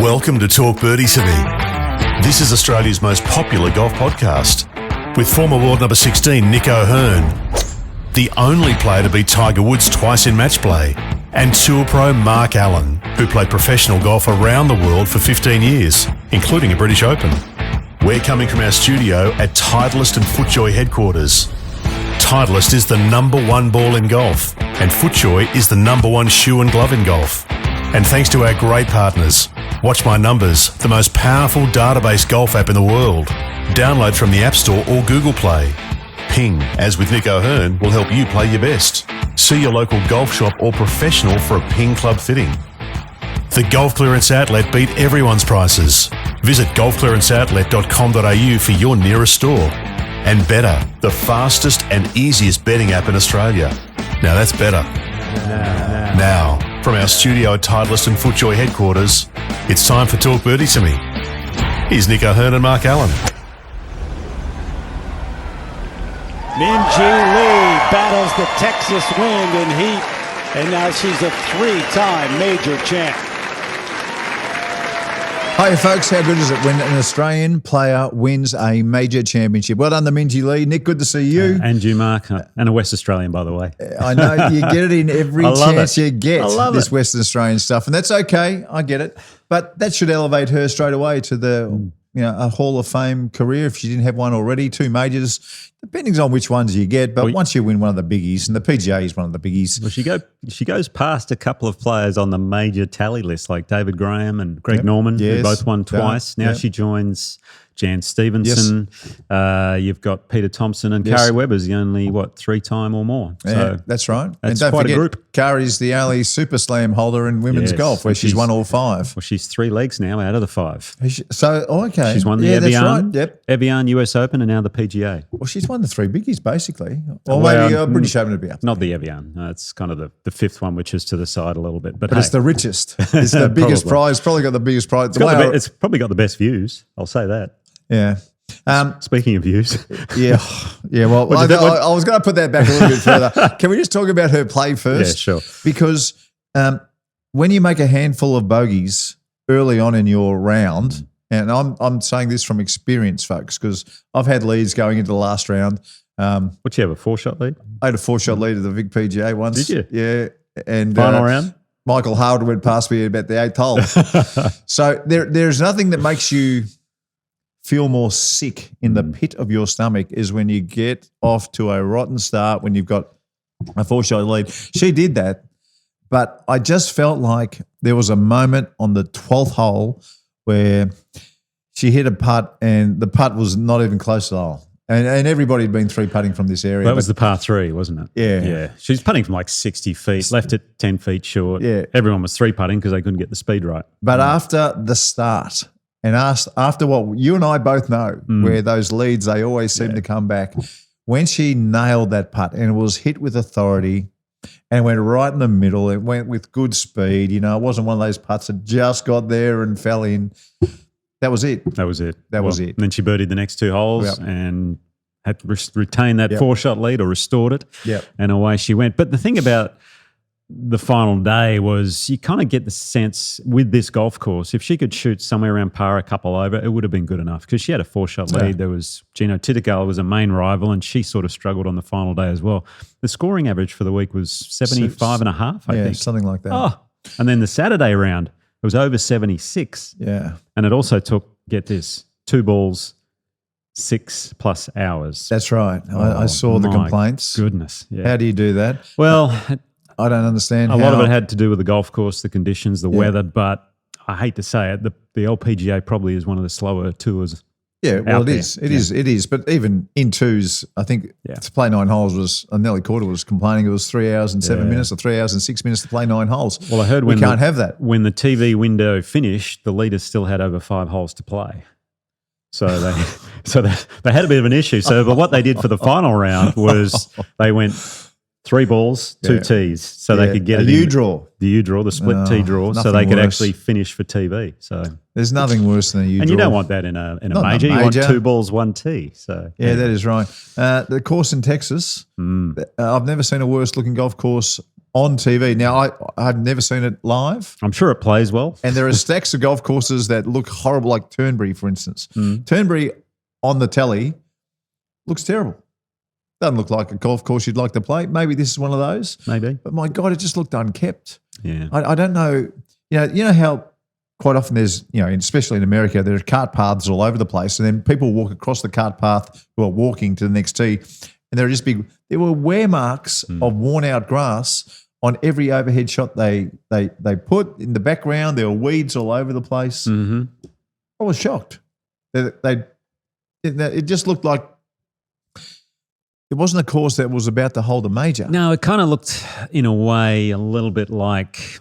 Welcome to Talk Birdie to Me. This is Australia's most popular golf podcast with former world number 16 Nick O'Hearn, the only player to beat Tiger Woods twice in match play, and tour pro Mark Allen, who played professional golf around the world for 15 years, including a British Open. We're coming from our studio at Titleist and FootJoy headquarters. Titleist is the number one ball in golf, and FootJoy is the number one shoe and glove in golf. And thanks to our great partners, Watch My Numbers, the most powerful database golf app in the world. Download from the App Store or Google Play. Ping, as with Nick O'Hearn, will help you play your best. See your local golf shop or professional for a Ping Club fitting. The Golf Clearance Outlet beat everyone's prices. Visit golfclearanceoutlet.com.au for your nearest store. And Better, the fastest and easiest betting app in Australia. Now that's better. Now, from our studio at Titleist and FootJoy headquarters, it's time for Talk Birdie to Me. Here's Nick O'Hearn and Mark Allen. Minjee Lee battles the Texas wind and heat, and now she's a three-time major champ. Hi folks, how good is it when an Australian player wins a major championship? Well done to Minjee Lee. Nick, good to see you. And you, Mark, and a West Australian, by the way. I know you get it in every chance you get, this it. Western Australian stuff, and that's okay. I get it. But that should elevate her straight away to the a Hall of Fame career if she didn't have one already. 2 majors, depending on which ones you get. But once you win one of the biggies, and the PGA is one of the biggies. Well, she goes past a couple of players on the major tally list, like David Graham and Greg Norman, who both won twice. Now she joins Jan Stevenson. Yes. You've got Peter Thompson and Kari Webber's the only, 3-time or more. So that's right. That's and don't quite forget, a group. Kari's the only Super Slam holder in women's golf, where she's won all 5. Well, she's 3 legs now out of the 5. So, okay. She's won the Evian, Evian US Open and now the PGA. Well, she's won the 3 biggies, basically. Or maybe a British Open to be up. Not the Evian. It's kind of the 5th one, which is to the side a little bit. But it's the richest. It's the biggest prize. Probably got the biggest prize. It's probably got the best views. I'll say that. Yeah. Speaking of views. Yeah. Well, I was going to put that back a little bit further. Can we just talk about her play first? Yeah, sure. Because when you make a handful of bogeys early on in your round, and I'm saying this from experience, folks, because I've had leads going into the last round. What, you have a 4-shot lead? I had a 4-shot lead at the Vic PGA once. Did you? Yeah. And final round? Michael Howard went past me about the 8th hole. So there's nothing that makes you feel more sick in the pit of your stomach is when you get off to a rotten start, when you've got a 4-shot lead. She did that, but I just felt like there was a moment on the 12th hole where she hit a putt and the putt was not even close to the hole. And everybody had been 3-putting from this area. That was the par 3, wasn't it? Yeah. She was putting from like 60 feet, left it 10 feet short. Yeah. Everyone was 3-putting because they couldn't get the speed right. But after the start, and after what you and I both know, where those leads, they always seem to come back. When she nailed that putt and it was hit with authority and went right in the middle, it went with good speed. It wasn't one of those putts that just got there and fell in. That was it. That was it. And then she birdied the next 2 holes and had to retain that 4-shot lead or restored it. Yep. And away she went. But the thing about the final day was you kind of get the sense with this golf course, if she could shoot somewhere around par, a couple over, it would have been good enough because she had a 4-shot lead. There was Jeeno Thitikul was a main rival and she sort of struggled on the final day as well. The scoring average for the week was 75.5, I think. Something like that. Oh, and then the Saturday round, it was over 76. Yeah. And it also took, get this, 2 balls, 6+ hours. That's right. I saw the complaints. Goodness. Yeah. How do you do that? Well, I don't understand. A lot of it had to do with the golf course, the conditions, the weather, but I hate to say it, the LPGA probably is one of the slower tours. Yeah, well, it is. It is. But even in 2s, I think to play 9 holes Nelly Corder was complaining it was 3 hours and 7 minutes or 3 hours and 6 minutes to play 9 holes. Well, I heard we can't have that. When the TV window finished, the leaders still had over 5 holes to play. So they had a bit of an issue. But what they did for the final round was they went 3 balls, 2 tees, so they could get a U draw. The U draw, the split tee draw, so they could actually finish for TV. So there's nothing worse than a U draw. And you don't want that in a major. You want 2 balls, 1 tee. So yeah, that is right. The course in Texas, I've never seen a worse looking golf course on TV. Now, I've never seen it live. I'm sure it plays well. And there are stacks of golf courses that look horrible, like Turnberry, for instance. Turnberry on the telly looks terrible. Doesn't look like a golf course you'd like to play. Maybe this is one of those. Maybe. But my God, it just looked unkept. Yeah. I don't know. You know how quite often there's, especially in America, there are cart paths all over the place, and then people walk across the cart path who are walking to the next tee, and there were wear marks of worn out grass on every overhead shot they put in the background. There were weeds all over the place. Mm-hmm. I was shocked. It just looked like it wasn't a course that was about to hold a major. No, it kind of looked in a way a little bit like,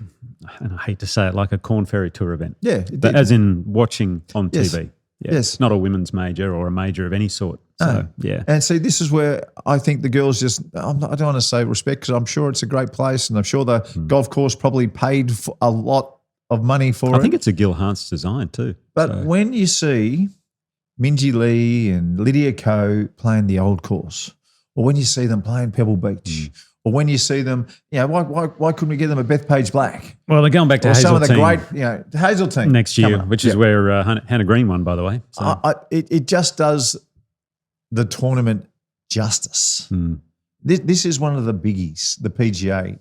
and I hate to say it, like a Corn Ferry Tour event. Yeah, it did. As in watching on TV. Yeah. Yes. Not a women's major or a major of any sort. So, yeah. And see, this is where I think the girls I don't want to say respect, because I'm sure it's a great place, and I'm sure the golf course probably paid for a lot of money for it. I think it's a Gil Hans design too. But when you see Minjee Lee and Lydia Ko playing the old course, or when you see them playing Pebble Beach, or when you see them, why couldn't we get them a Bethpage Black? Well, they're going back to some of the Hazeltine great, Hazeltine next year, which is where Hannah Green won, by the way. So. It just does the tournament justice. This is one of the biggies, the PGA.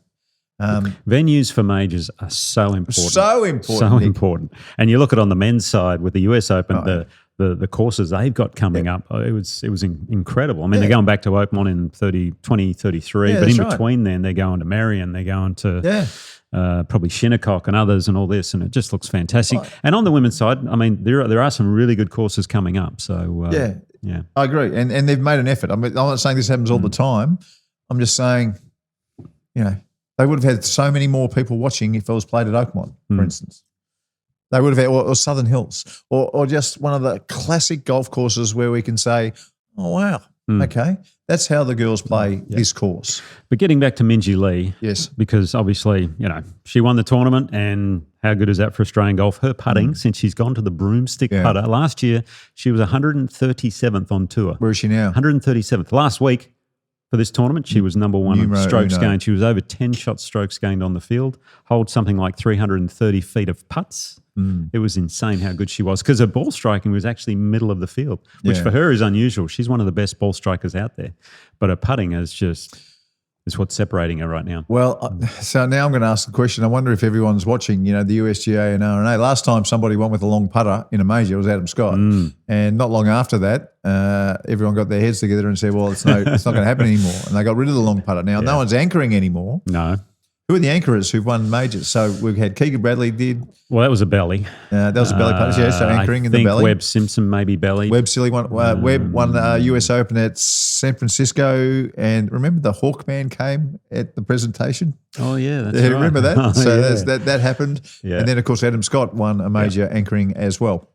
Venues for majors are so important. So important. So important. And you look at on the men's side with the US Open, the courses they've got coming up, it was incredible. I mean, they're going back to Oakmont in 2033, but in between then they're going to Marion, they're going to probably Shinnecock and others and all this, and it just looks fantastic. And on the women's side, I mean, there are some really good courses coming up. So yeah, I agree. And they've made an effort. I'm not saying this happens all the time. I'm just saying, they would have had so many more people watching if it was played at Oakmont, for instance. They would have had, or Southern Hills, or just one of the classic golf courses where we can say, oh, wow, okay, that's how the girls play this course. But getting back to Minjee Lee, yes, because obviously, she won the tournament, and how good is that for Australian golf? Her putting, since she's gone to the broomstick putter, last year she was 137th on tour. Where is she now? 137th. Last week, for this tournament, she was number one in strokes gained. She was over 10 shot strokes gained on the field, holds something like 330 feet of putts. It was insane how good she was, because her ball striking was actually middle of the field, which for her is unusual. She's one of the best ball strikers out there, but her putting is what's separating her right now. Well, so now I'm going to ask the question. I wonder if everyone's watching, the USGA and R&A. Last time somebody won with a long putter in a major was Adam Scott. And not long after that, everyone got their heads together and said, well, it's not going to happen anymore. And they got rid of the long putter. Now, no one's anchoring anymore. No. Who are the anchorers who've won majors? So we've had Keegan Bradley did. Well, that was a belly. That was a belly putter, so anchoring in the belly. Webb Simpson maybe belly. Webb won US Open at San Francisco, and remember the Hawkman came at the presentation? Oh, yeah, that's right. Remember that? That happened. Yeah. And then, of course, Adam Scott won a major anchoring as well.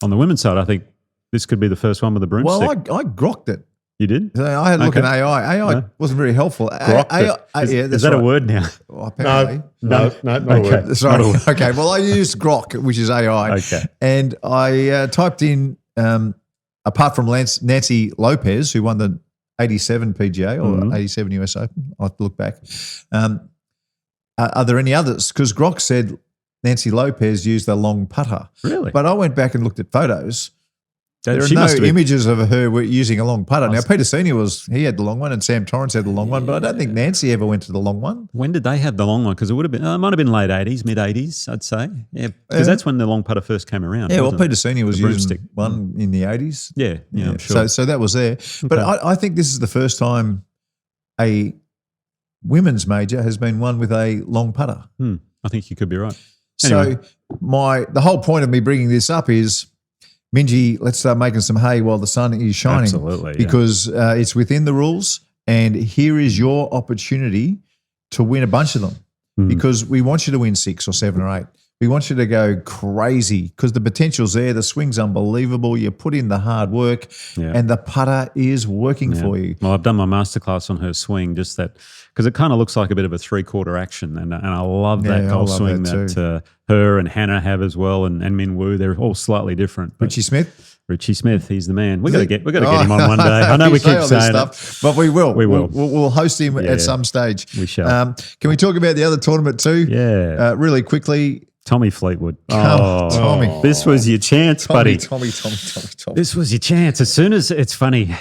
On the women's side, I think this could be the first one with the broomstick. Well, I grokked it. You did? So I had a look at AI. AI wasn't very helpful. Is that a word now? Well, apparently. No, not a word. Sorry. Okay, well, I used Grok, which is AI. Okay. And I typed in, apart from Nancy Lopez, who won the 87 PGA or 87 US Open, I'll have to look back. Are there any others? Because Grok said Nancy Lopez used a long putter. Really? But I went back and looked at photos. There are no images of her using a long putter. Now, Peter Senior he had the long one, and Sam Torrance had the long one, but I don't think Nancy ever went to the long one. When did they have the long one? Because it would have been, it might have been late 80s, mid 80s, I'd say. Yeah, because that's when the long putter first came around. Yeah, well, Peter Senior was using one in the 80s. Yeah, I'm sure. So that was there. But I think this is the first time a women's major has been won with a long putter. I think you could be right. Anyway. So the whole point of me bringing this up is, Minjee, let's start making some hay while the sun is shining. Absolutely. Because it's within the rules, and here is your opportunity to win a bunch of them, because we want you to win 6 or 7 or 8. He wants you to go crazy because the potential's there. The swing's unbelievable. You put in the hard work and the putter is working for you. Well, I've done my masterclass on her swing, just that, because it kind of looks like a bit of a 3/4 action. And I love that golf swing that her and Hannah have as well, and Min Woo. They're all slightly different. Richie Smith, he's the man. We got to get him on one day. I know we keep saying stuff, but we will. We'll host him at some stage. We shall. Can we talk about the other tournament too? Yeah, really quickly. Tommy Fleetwood. Tommy. This was your chance, buddy. Tommy. This was your chance. As soon as it's funny,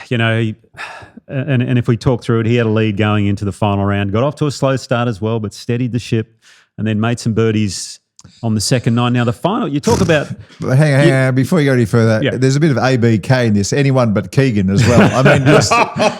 and if we talk through it, he had a lead going into the final round. Got off to a slow start as well, but steadied the ship, and then made some birdies on the second 9. Now, the final, you talk about... Hang on, before you go any further, there's a bit of ABK in this. Anyone but Keegan as well. I mean, just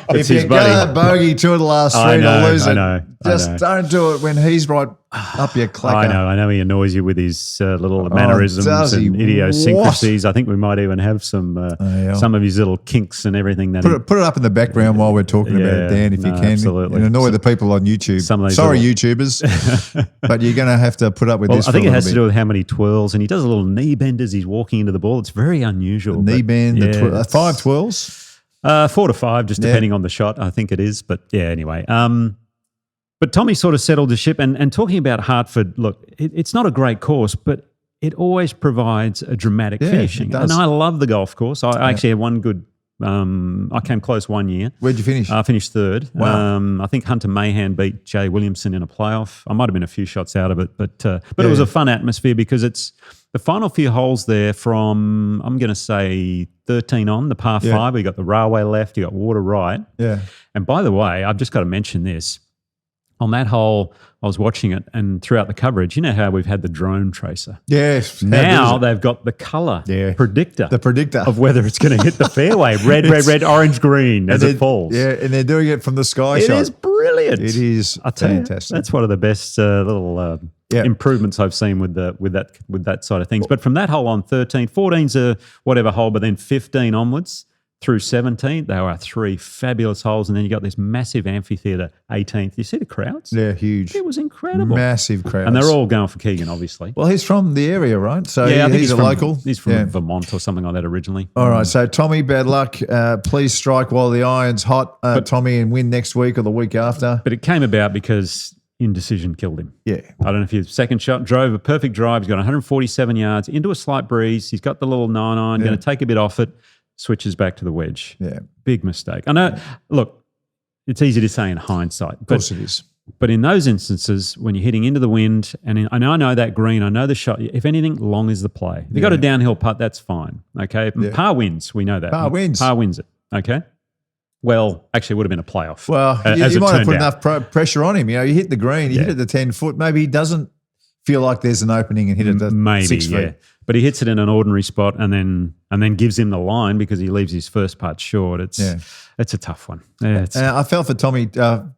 if you go that bogey 2 of the last 3 to lose it, just don't do it when he's right up your clacker. I know he annoys you with his little mannerisms and idiosyncrasies. I think we might even have some of his little kinks and everything. That put it up in the background while we're talking about it, Dan, if you can. Absolutely. And annoy the people on YouTube. Sorry, YouTubers, but you're going to have to put up with this. I think it has to do with how many twirls, and he does a little knee bend as he's walking into the ball. It's very unusual. Knee bend, 5 twirls? 4 to 5, just depending on the shot, I think it is. But anyway. But Tommy sort of settled the ship. And talking about Hartford, look, it's not a great course, but it always provides a dramatic finishing. And I love the golf course. I actually had one good I came close one year. Where'd you finish? I finished 3rd. Wow. I think Hunter Mahan beat Jay Williamson in a playoff. I might have been a few shots out of it, but it was a fun atmosphere because it's the final few holes there from, I'm going to say 13 on, the par 5. You got the railway left, you got water right. Yeah. And by the way, I've just got to mention this. On that hole, I was watching it, and throughout the coverage, you know how we've had the drone tracer? Yes. Now they've got the colour predictor. The predictor. Of whether it's going to hit the fairway. Red, orange, green as it falls. Yeah, and they're doing it from the sky shot. It is brilliant. It is fantastic. That's one of the best little improvements I've seen with that side of things. But from that hole on 13, 14's a whatever hole, but then 15 onwards, through 17, there are 3 fabulous holes, and then you got this massive amphitheatre, 18th. You see the crowds? Yeah, huge. It was incredible. Massive crowds. And they're all going for Keegan, obviously. Well, he's from the area, right? So I think he's a local. He's from Vermont or something like that originally. All right, so Tommy, bad luck. Please strike while the iron's hot, Tommy, and win next week or the week after. But it came about because indecision killed him. Yeah. I don't know if his second shot drove a perfect drive. He's got 147 yards into a slight breeze. He's got the little 9-iron, going to take a bit off it. Switches back to the wedge. Yeah. Big mistake. I know, look, it's easy to say in hindsight. Of course it is. But in those instances, when you're hitting into the wind, and I know that green, I know the shot, if anything, long is the play. If you got a downhill putt, that's fine, okay? Yeah. Par wins, we know that. Par wins it, okay? Well, actually, it would have been a playoff. Well, you might have put enough pressure on him. You hit the green, you hit it at the 10 foot. Maybe he doesn't feel like there's an opening and hit it at 6 feet. Yeah. But he hits it in an ordinary spot and then gives him the line because he leaves his first putt short. It's a tough one. Yeah, I felt for Tommy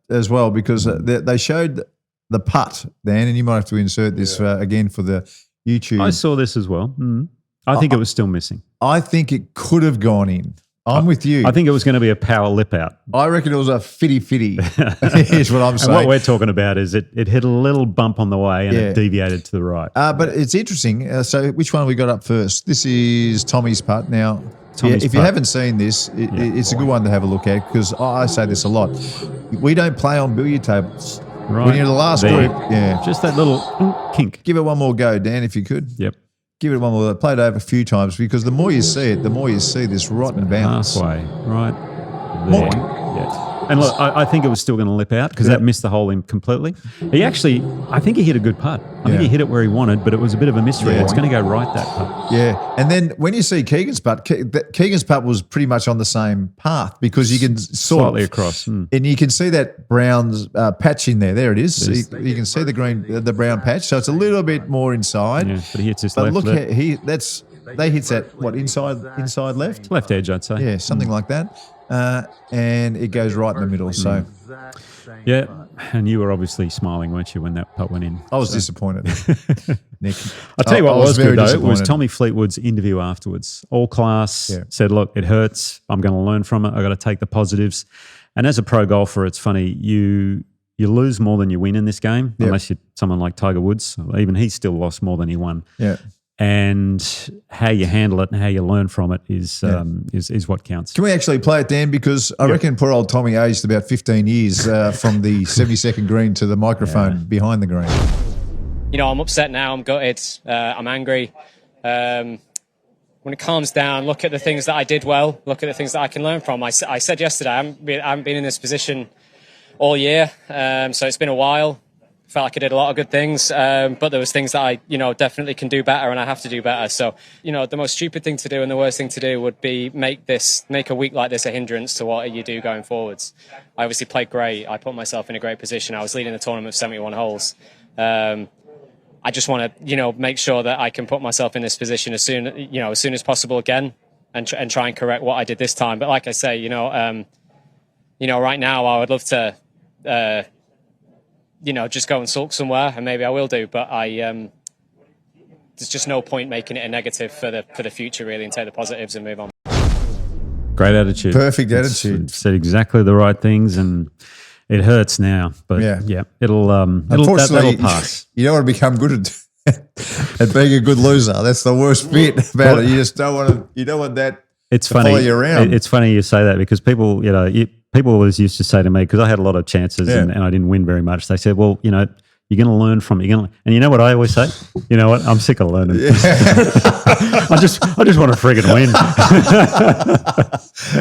as well because they showed the putt, Dan, and you might have to insert this again for the YouTube. I saw this as well. I think it was still missing. I think it could have gone in. I'm with you. I think it was going to be a power lip out. I reckon it was a fitty. Is what I'm saying. And what we're talking about is it hit a little bump on the way and it deviated to the right. But it's interesting. So which one we got up first? This is Tommy's putt. Now, if you haven't seen this, it's a good one to have a look at because I say this a lot. We don't play on billiard tables. Right. When you're the last group, just that little kink. Give it one more go, Dan, if you could. Yep. Give it one more. Play it over a few times because the more you see it, the more you see this rotten bounce. Halfway, right there. Yeah. And look, I think it was still going to lip out because that missed the hole in completely. I think he hit a good putt. I think he hit it where he wanted, but it was a bit of a mystery. It's going to go right, that putt. Yeah. And then when you see Keegan's putt, Keegan's putt was pretty much on the same path because you can slightly across. And you can see that brown patch in there. There it is. You can see the brown patch. So it's a little bit more inside. Yeah, but he hits his left. But look, they hits that, inside left? Left edge, I'd say. Yeah, something like that. And it goes right in the middle. So, yeah, and you were obviously smiling, weren't you, when that putt went in? I was disappointed, Nick. I'll tell you what was good, though, was Tommy Fleetwood's interview afterwards. All class, said, look, it hurts. I'm going to learn from it. I've got to take the positives. And as a pro golfer, it's funny, you you lose more than you win in this game, Yep. unless you're someone like Tiger Woods. Even he still lost more than he won. Yeah. And how you handle it and how you learn from it is what counts. Can we actually play it, Dan? Because I reckon poor old Tommy aged about 15 years from the 72nd green to the microphone behind the green. You know, I'm upset now. I'm gutted. I'm angry. When it calms down, look at the things that I did well. Look at the things that I can learn from. I said yesterday, I haven't been in this position all year, so it's been a while. Felt like I did a lot of good things, but there was things that I, definitely can do better, and I have to do better. So, the most stupid thing to do and the worst thing to do would be make a week like this a hindrance to what you do going forwards. I obviously played great. I put myself in a great position. I was leading the tournament of 71 holes. I just want to, make sure that I can put myself in this position as soon as possible again, and try and correct what I did this time. But like I say, right now I would love to. Just go and sulk somewhere, and maybe I will do. But there's just no point making it a negative for the future, really, and take the positives and move on. Great attitude. Perfect attitude. Said exactly the right things, and it hurts now, but it'll pass. You don't want to become good at being a good loser. That's the worst bit about it. You just don't want to. You don't want that. It's to funny. Follow you around. It's funny you say that because people, people always used to say to me, because I had a lot of chances and I didn't win very much. They said, "Well, you're going to learn from it." And you know what I always say? You know what? I'm sick of learning. Yeah. I just want to friggin' win.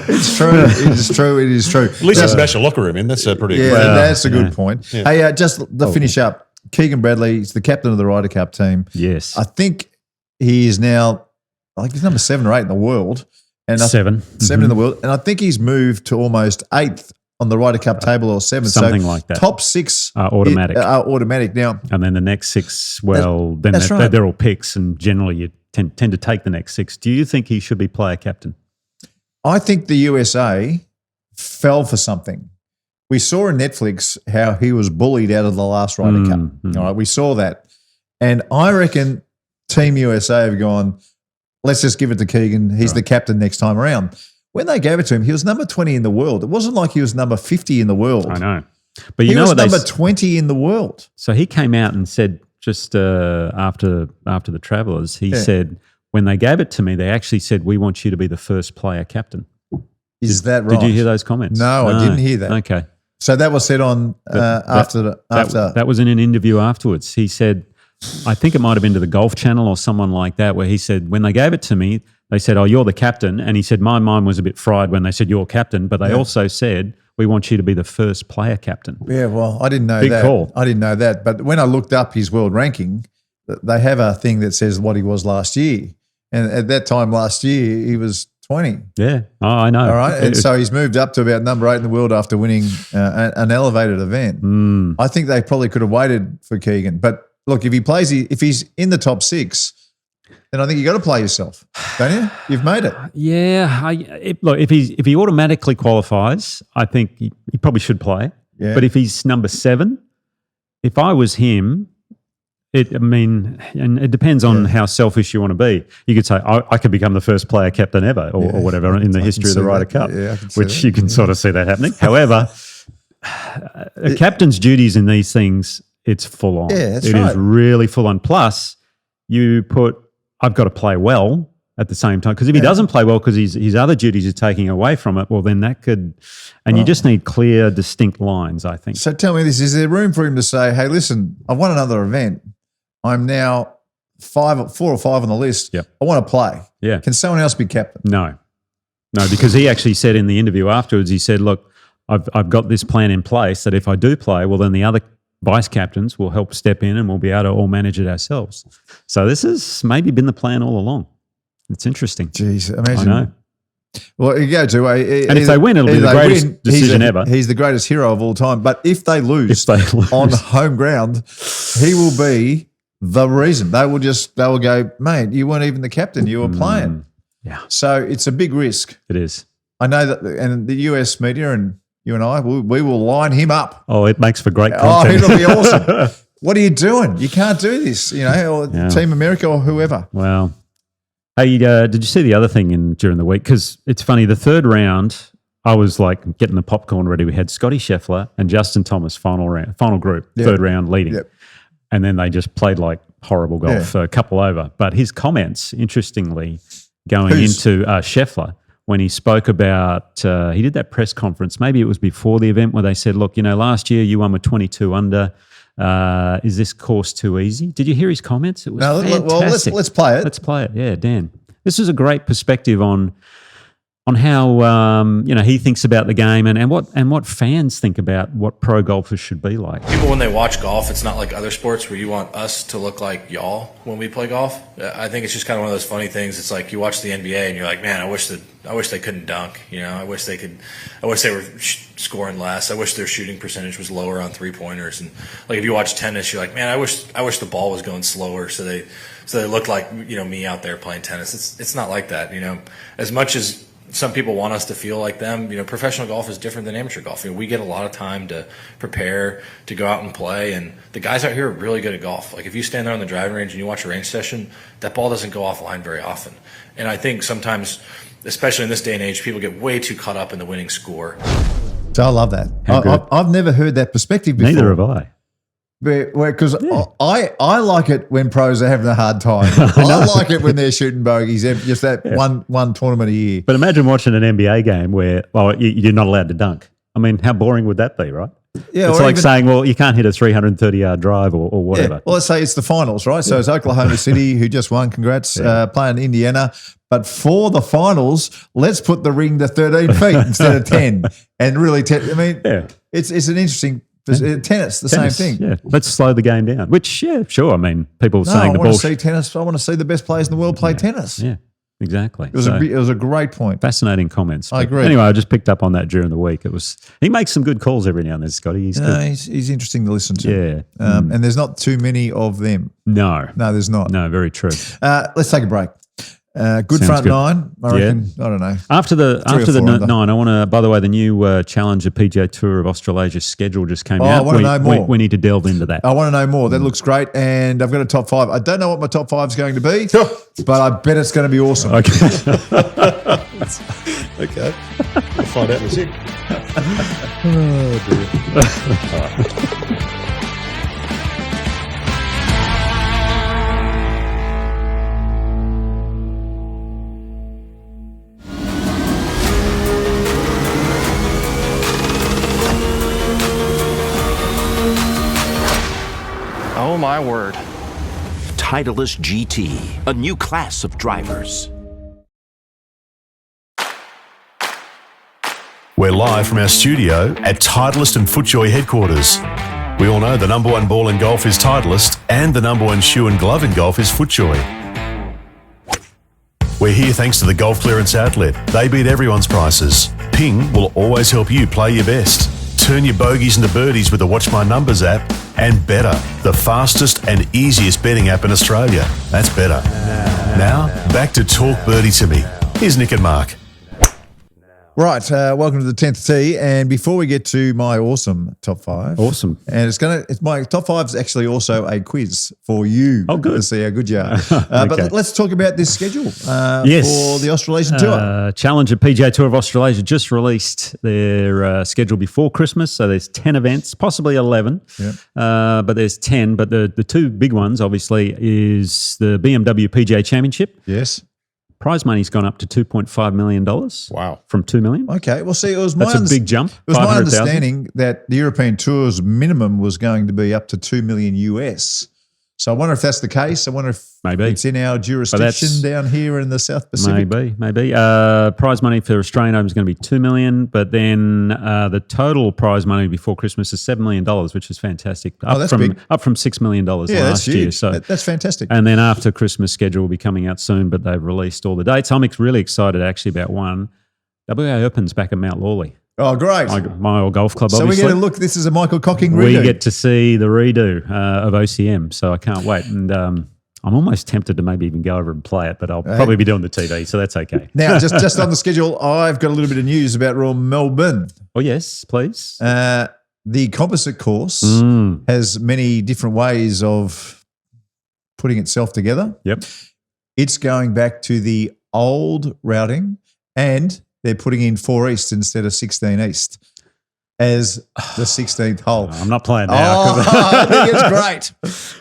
It's true. It is true. It is true. At least you smash a locker room in. That's a pretty. Yeah, that's a good point. Yeah. Hey, just to finish up, Keegan Bradley is the captain of the Ryder Cup team. Yes, I think he is now. I think he's number 7 or 8 in the world. And 7 in the world, and I think he's moved to almost 8th on the Ryder Cup table, or 7th, something like that. Top 6 are automatic. Now, and then the next 6, they're all picks, and generally you tend to take the next 6. Do you think he should be player captain? I think the USA fell for something. We saw in Netflix how he was bullied out of the last Ryder Cup. All right, we saw that, and I reckon Team USA have gone, let's just give it to Keegan. He's the captain next time around. When they gave it to him, he was number 20 in the world. It wasn't like he was number 50 in the world. I know. But he was number 20 in the world. So he came out and said just after the Travellers, he said, when they gave it to me, they actually said, we want you to be the first player captain. Is that right? Did you hear those comments? No, I didn't hear that. Okay. So that was said on after. That was in an interview afterwards. He said, I think it might have been to the Golf Channel or someone like that, where he said, when they gave it to me, they said, oh, you're the captain. And he said, my mind was a bit fried when they said you're captain, but they also said, we want you to be the first player captain. Yeah, well, I didn't know Big that. Call. I didn't know that. But when I looked up his world ranking, they have a thing that says what he was last year. And at that time last year, he was 20. Yeah, I know. All right. And so he's moved up to about number 8 in the world after winning an elevated event. I think they probably could have waited for Keegan. But look, if he's in the top 6, then I think you got to play yourself, don't you? You've made it. Yeah. If he automatically qualifies, I think he probably should play. Yeah. But if he's number 7, if I was him, and it depends on how selfish you want to be. You could say, I could become the first player captain ever or whatever in the history of the Ryder Cup, which you can sort of see that happening. However, a captain's duties in these things, it's full on. Yeah, that's right. It is really full on. Plus, I've got to play well at the same time. Because if he doesn't play well because his other duties are taking away from it, well, then that could – and you just need clear, distinct lines, I think. So tell me this, is there room for him to say, hey, listen, I've won another event. I'm now 4 or 5 on the list. Yep. I want to play. Yeah. Can someone else be captain? No, because he actually said in the interview afterwards, he said, look, I've got this plan in place that if I do play, well, then the other vice captains will help step in and we'll be able to all manage it ourselves. So this has maybe been the plan all along. It's interesting. Jeez, imagine. I know. Well, you go to and if they win, it'll be the greatest decision ever. He's the greatest hero of all time. But if they lose on home ground, he will be the reason. They will go, mate, you weren't even the captain. You were playing. Yeah. So it's a big risk. It is. I know that, and the US media and you and I, we will line him up. Oh, it makes for great content. Oh, it'll be awesome. What are you doing? You can't do this, or Team America or whoever. Well, hey, did you see the other thing during the week? Because it's funny, the third round, I was like getting the popcorn ready. We had Scotty Scheffler and Justin Thomas final group, third round leading. Yep. And then they just played like horrible golf, a couple over. But his comments, interestingly, going into Scheffler, when he spoke about, he did that press conference, maybe it was before the event, where they said, look, last year you won with 22 under. Is this course too easy? Did you hear his comments? It was fantastic. Well, let's play it. Let's play it. Yeah, Dan. This is a great perspective on how he thinks about the game and what fans think about what pro golfers should be like. People, when they watch golf, it's not like other sports where you want us to look like y'all when we play golf. I think it's just kind of one of those funny things. It's like you watch the NBA and you're like, man, I wish they couldn't dunk. I wish they were scoring less. I wish their shooting percentage was lower on 3-pointers. And like if you watch tennis, you're like, man, I wish the ball was going slower so they look like me out there playing tennis. It's not like that. As much as some people want us to feel like them, professional golf is different than amateur golf. We get a lot of time to prepare, to go out and play, and the guys out here are really good at golf. Like if you stand there on the driving range and you watch a range session, that ball doesn't go offline very often. And I think sometimes, especially in this day and age, people get way too caught up in the winning score. So I love that. I've never heard that perspective before. Neither have I. Because I like it when pros are having a hard time. I like it when they're shooting bogeys. Just that one tournament a year. But imagine watching an NBA game where you're not allowed to dunk. I mean, how boring would that be, right? Yeah, it's like saying, well, you can't hit a 330-yard drive or whatever. Yeah. Well, let's say it's the finals, right? So it's Oklahoma City, who just won. Congrats, playing Indiana. But for the finals, let's put the ring to 13 feet instead of 10. And really, it's an interesting. Tennis, the same thing. Yeah, let's slow the game down. Which, sure. I mean, people are saying I want to see tennis. I want to see the best players in the world play tennis. Yeah, exactly. It was a great point. Fascinating comments. I agree. Anyway, I just picked up on that during the week. He makes some good calls every now and then, Scotty. He's good. He's interesting to listen to. Yeah. And there's not too many of them. No, there's not. No, very true. Let's take a break. Good Sounds front good. nine, I reckon. I don't know. After the nine, I want to. By the way, the new Challenger PGA Tour of Australasia schedule just came out. I want to know more. We need to delve into that. I want to know more. That looks great, and I've got a top 5. I don't know what my top 5 is going to be, but I bet it's going to be awesome. Okay. Okay. We'll find out in a sec. Oh dear. Oh my word. Titleist GT, a new class of drivers. We're live from our studio at Titleist and FootJoy headquarters. We all know the number one ball in golf is Titleist and the number one shoe and glove in golf is FootJoy. We're here thanks to the Golf Clearance Outlet. They beat everyone's prices. Ping will always help you play your best. Turn your bogeys into birdies with the Watch My Numbers app, and Better, the fastest and easiest betting app in Australia. That's better. Now, back to Talk Birdie to Me. Here's Nick and Mark. Right, welcome to the 10th tee. And before we get to my awesome top 5, Awesome. and it's my top 5 is actually also a quiz for you. Oh, good. To see how good you are. Okay. But let's talk about this schedule Yes. for the Australasian Tour. Challenger PGA Tour of Australasia just released their schedule before Christmas. So there's 10 events, possibly 11, but there's 10. But the two big ones, obviously, is the BMW PGA Championship. Yes. Prize money's gone up to $2.5 million. Wow. From $2 million. Okay. Well, see, it was my That's a big jump. It was my 500,000. understanding that the European Tour's minimum was going to be up to $2 million US. So I wonder if that's the case. I wonder if Maybe. it's in our jurisdiction down here in the South Pacific. Maybe. Prize money for Australian Open is going to be $2 million, but then the total prize money before Christmas is $7 million, which is fantastic. That's big. Up from $6 million last that's year. huge. So That's fantastic. And then after Christmas schedule will be coming out soon, but they've released all the dates. I'm really excited actually about one. WA Open's back at Mount Lawley. Oh, great. My old golf club, So obviously. we get a look. This is a Michael Cocking redo. We get to see the redo of OCM, so I can't wait. And I'm almost tempted to maybe even go over and play it, but I'll probably be doing the TV, so that's okay. Now, just on the schedule, I've got a little bit of news about Royal Melbourne. Oh, yes, please. The composite course has many different ways of putting itself together. Yep. It's going back to the old routing, and they're putting in 4 East instead of 16 East as the 16th hole. I'm not playing now. I think it's great.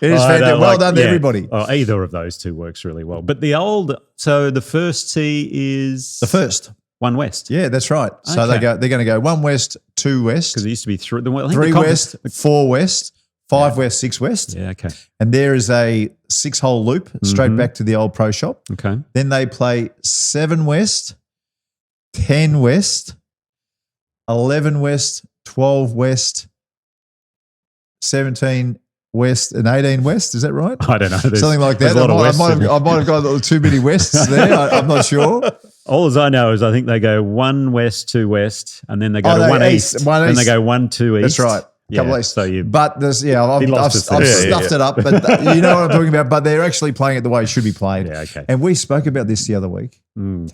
It is fantastic. Well done to everybody. Oh, either of those two works really well. But the first tee is The first. 1 West. Yeah, that's right. So Okay. they're going to go 1 West, 2 West, Because it used to be 3 West, 4 West, 5 West, 6 West. Yeah, okay. And there is a 6-hole loop straight back to the old pro shop. Okay. Then they play 7 West, 10 West, 11 West, 12 West, 17 West, and 18 West. Is that right? I don't know. Something like that. there's a lot of Wests in I might have got too many Wests there. I'm not sure. All as I know is I think they go 1 West, 2 West, and then they go to 1 East. one and East. they go 1, 2 East. That's right. Yeah, East. so you- but there's He I've lost his stuffed thing. it up, but you know what I'm talking about. But they're actually playing it the way it should be played. Yeah, okay. And we spoke about this the other week, and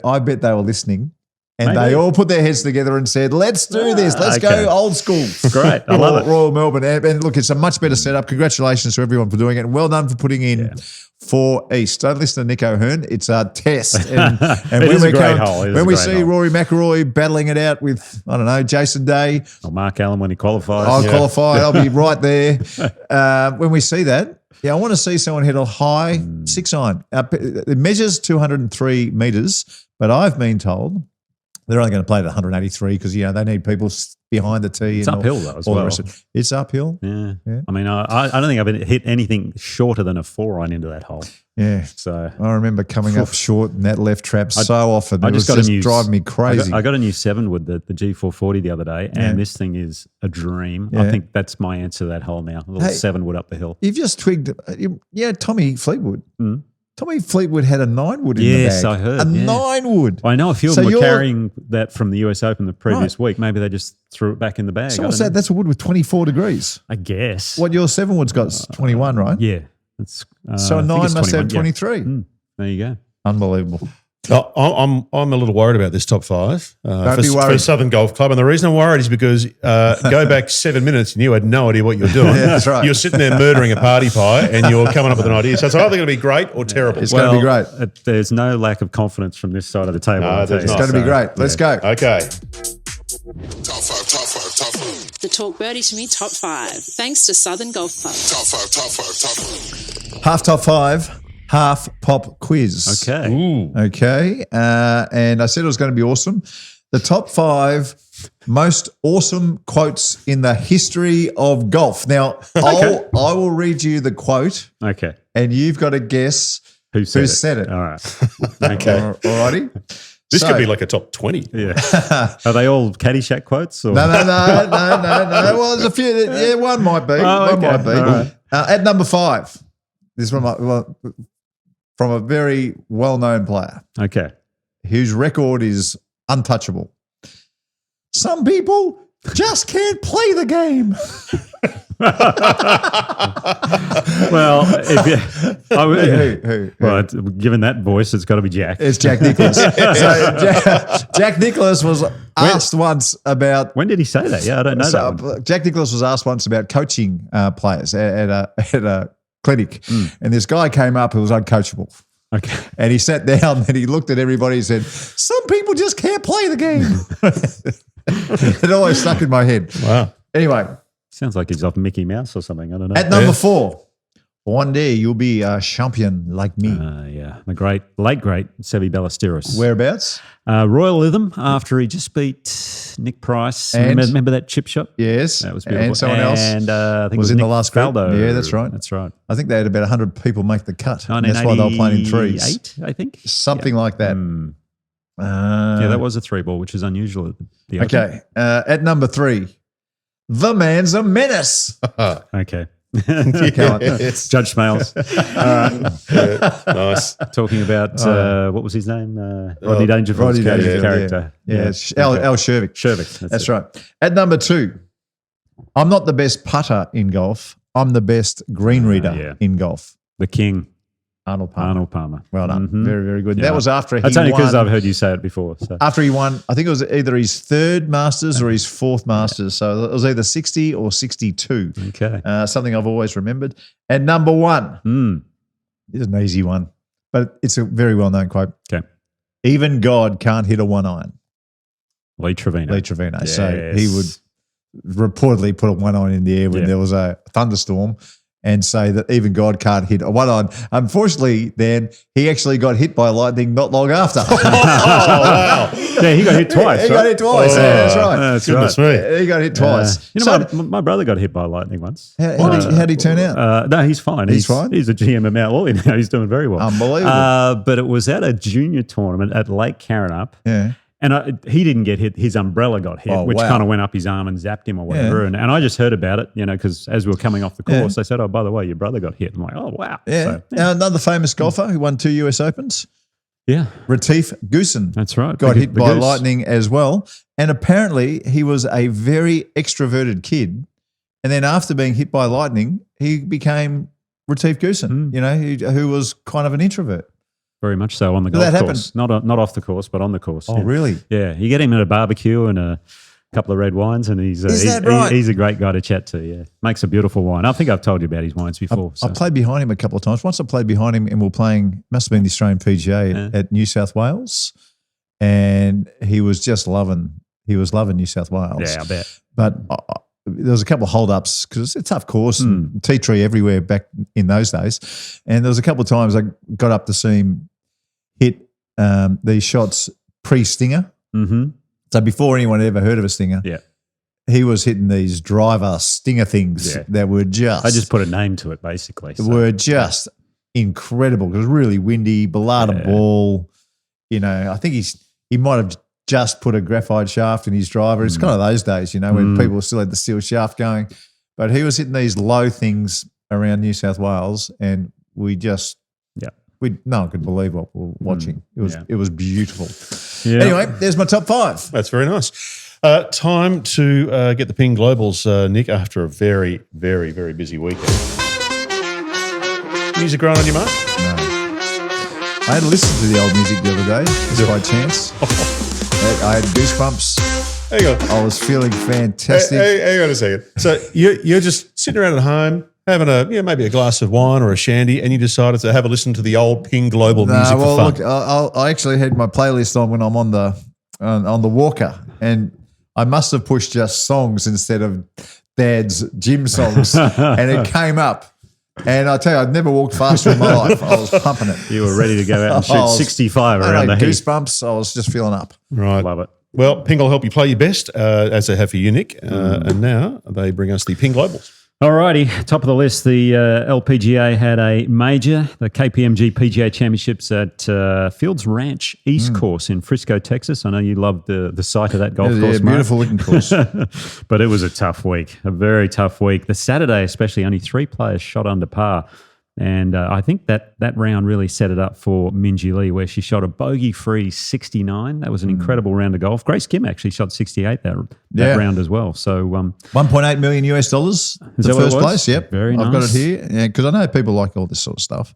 I bet they were listening. And Maybe. they all put their heads together and said, let's do this. Let's okay. go old school. Great. I love it. Royal Melbourne. And look, it's a much better setup. Congratulations to everyone for doing it. And well done for putting in 4 East. Don't listen to Nick O'Hearn. It's a test. And It is a great hole. It is when a we great see hole. Rory McIlroy battling it out with, I don't know, Jason Day, Or Mark Allen when he qualifies. I'll qualify. I'll be right there. When we see that, I want to see someone hit a high 6-iron. It measures 203 metres, but I've been told they're only going to play at 183 because, they need people behind the tee. It's and uphill though as all the well. rest of it. It's uphill. Yeah. I mean, I don't think I've hit anything shorter than a 4-iron into that hole. Yeah. So I remember coming up short in that left trap so often. I It just was got a new driving me crazy. I got a new 7-wood, the G440 the other day, and this thing is a dream. Yeah. I think that's my answer to that hole now. A little 7-wood up the hill. You've just twigged. Tommy Fleetwood. Tommy Fleetwood had a 9-wood in the bag. Yes, I heard. A 9-wood. I know a few of So them were you're- carrying that from the US Open the previous week. Maybe they just threw it back in the bag. So I what's don't that? know. That's a wood with 24 degrees. I guess. What your 7-wood's got 21, right? Yeah. It's, So I a think 9 it's must have 21, 23. yeah. There you go. Unbelievable. I'm a little worried about this top 5 Don't be worried. for Southern Golf Club. And the reason I'm worried is because go back 7 minutes and you had no idea what you were doing. Yeah, that's right. You're sitting there murdering a party pie and you're coming up with an idea. So it's either going to be great or terrible. It's going to be great. There's no lack of confidence from this side of the table. No, I'll tell there's you. It's going to be great. Let's go. Okay. Top 5, top 5, top 5. The Talk Birdie to Me Top 5, thanks to Southern Golf Club. Top 5, top 5, top 5. Half top 5, half pop quiz. Okay. Ooh. Okay. And I said it was going to be awesome. The top 5 most awesome quotes in the history of golf. Now, I will read you the quote Okay. and you've got to guess Who said it. All right. Okay. All righty. This So- could be like a top 20. Yeah. Are they all Caddyshack quotes? Or? No. Well, there's a few. Yeah, one might be. Oh, One okay. might be. All right. At number 5, this one from a very well-known player Okay. whose record is untouchable. Some people just can't play the game. Well, if you, Who? well, given that voice, it's got to be Jack. It's Jack Nicklaus. Jack Nicklaus was asked once about. When did he say that? Yeah, I don't know that one. Jack Nicklaus was asked once about coaching players at a clinic, and this guy came up who was uncoachable. Okay. And he sat down and he looked at everybody and said, "Some people just can't play the game." It always stuck in my head. Wow. Anyway, Sounds like he's off Mickey Mouse or something. I don't know. at number 4, one day you'll be a champion like me. Yeah, the late great Seve Ballesteros. Whereabouts? Royal Lytham after he just beat Nick Price. And- Remember that chip shot? Yes. That was beautiful. And someone else And I think it was was in Nick the last group. Faldo. Yeah, that's right. That's right. I think they had about 100 people make the cut. That's why they were playing in threes. 1988, I think. Something like that. Yeah, that was a 3-ball, which is unusual at the Open. Okay. At number 3, the man's a menace. Okay. Come on. Judge Smales. Nice. Talking about, what was his name? Rodney Dangerfield's Rodney Dangerfield, character. Yeah. Al Shervick. Shervick. That's right. At number 2, I'm not the best putter in golf. I'm the best green reader yeah. in golf. The King, Arnold Palmer. Arnold Palmer. Well done. Mhm. Very, very good. Yeah. That was after he That's only because won. I've heard you say it before. So. After he won, I think it was either his 3rd Masters or his 4th Masters. So it was either 60 or 62. Okay. Something I've always remembered. And number 1, this is an easy one, but it's a very well-known quote. Okay. even God can't hit a 1-iron. Lee Trevino. Yes. So he would reportedly put a 1-iron in the air when there was a thunderstorm and say that even God can't hit a 1-iron. Unfortunately, then he actually got hit by lightning not long after. Wow. Yeah, he got hit twice. He got hit twice. That's right. Goodness me. He got hit twice. My brother got hit by lightning once. How did he turn out? No, he's fine. He's fine? He's a GM at Mount Lawley now. He's doing very well. Unbelievable. But it was at a junior tournament at Lake Carrinup. Yeah. And he didn't get hit. His umbrella got hit, which kind of went up his arm and zapped him or whatever. And I just heard about it, because as we were coming off the course, they said, "Oh, by the way, your brother got hit." I'm like, "Oh, wow." Yeah. So, Now, another famous golfer who won 2 US Opens. Yeah. Retief Goosen. That's right. Got hit by lightning as well. And apparently he was a very extroverted kid. And then after being hit by lightning, he became Retief Goosen, who was kind of an introvert. Very much so on the golf course. Not off the course, but on the course. Oh, really? Yeah. You get him at a barbecue and a couple of red wines, and he's a great guy to chat to. Yeah, makes a beautiful wine. I think I've told you about his wines before. I played behind him a couple of times. Once I played behind him, and we were playing. Must have been the Australian PGA at New South Wales, and he was just loving. He was loving New South Wales. Yeah, I bet. But there was a couple of hold-ups because it's a tough course and tea tree everywhere back in those days. And there was a couple of times I got up to see him hit these shots pre-stinger. Mm-hmm. So before anyone had ever heard of a stinger, he was hitting these driver stinger things that were just... I just put a name to it, basically. Were just incredible. It was really windy, Ballada ball. I think he might have just put a graphite shaft in his driver. It's kind of those days, when people still had the steel shaft going. But he was hitting these low things around New South Wales, and no one could believe what we were watching. It was beautiful. Yeah. Anyway, there's my top 5. That's very nice. Time to get the Ping Globals, Nick, after a very, very, very busy weekend. Music growing on your mark? No. I had listened to the old music the other day, just by chance. I had goosebumps. Hang on. I was feeling fantastic. Hang on a second. So you're just sitting around at home, having maybe a glass of wine or a shandy, and you decided to have a listen to the old Ping Global music for fun. Look, I actually had my playlist on when I'm on the walker, and I must have pushed just songs instead of Dad's gym songs, and it came up. And I tell you, I've never walked faster in my life. I was pumping it. You were ready to go out and shoot 65 around the heat. Goosebumps. I was just feeling up. Right. Love it. Well, Ping will help you play your best, as they have for you, Nick. And now they bring us the Ping Globals. Alrighty, top of the list, the LPGA had a major, the KPMG PGA Championships at Fields Ranch East Course in Frisco, Texas. I know you loved the site of that golf course, Mark. Beautiful looking course. But it was a tough week, a very tough week. The Saturday especially, only 3 players shot under par. And I think that round really set it up for Minjee Lee, where she shot a bogey-free 69. That was an incredible round of golf. Grace Kim actually shot 68 that round as well. So $1.8 million US. The first place. Yep, very nice. I've got it here. Yeah, because I know people like all this sort of stuff.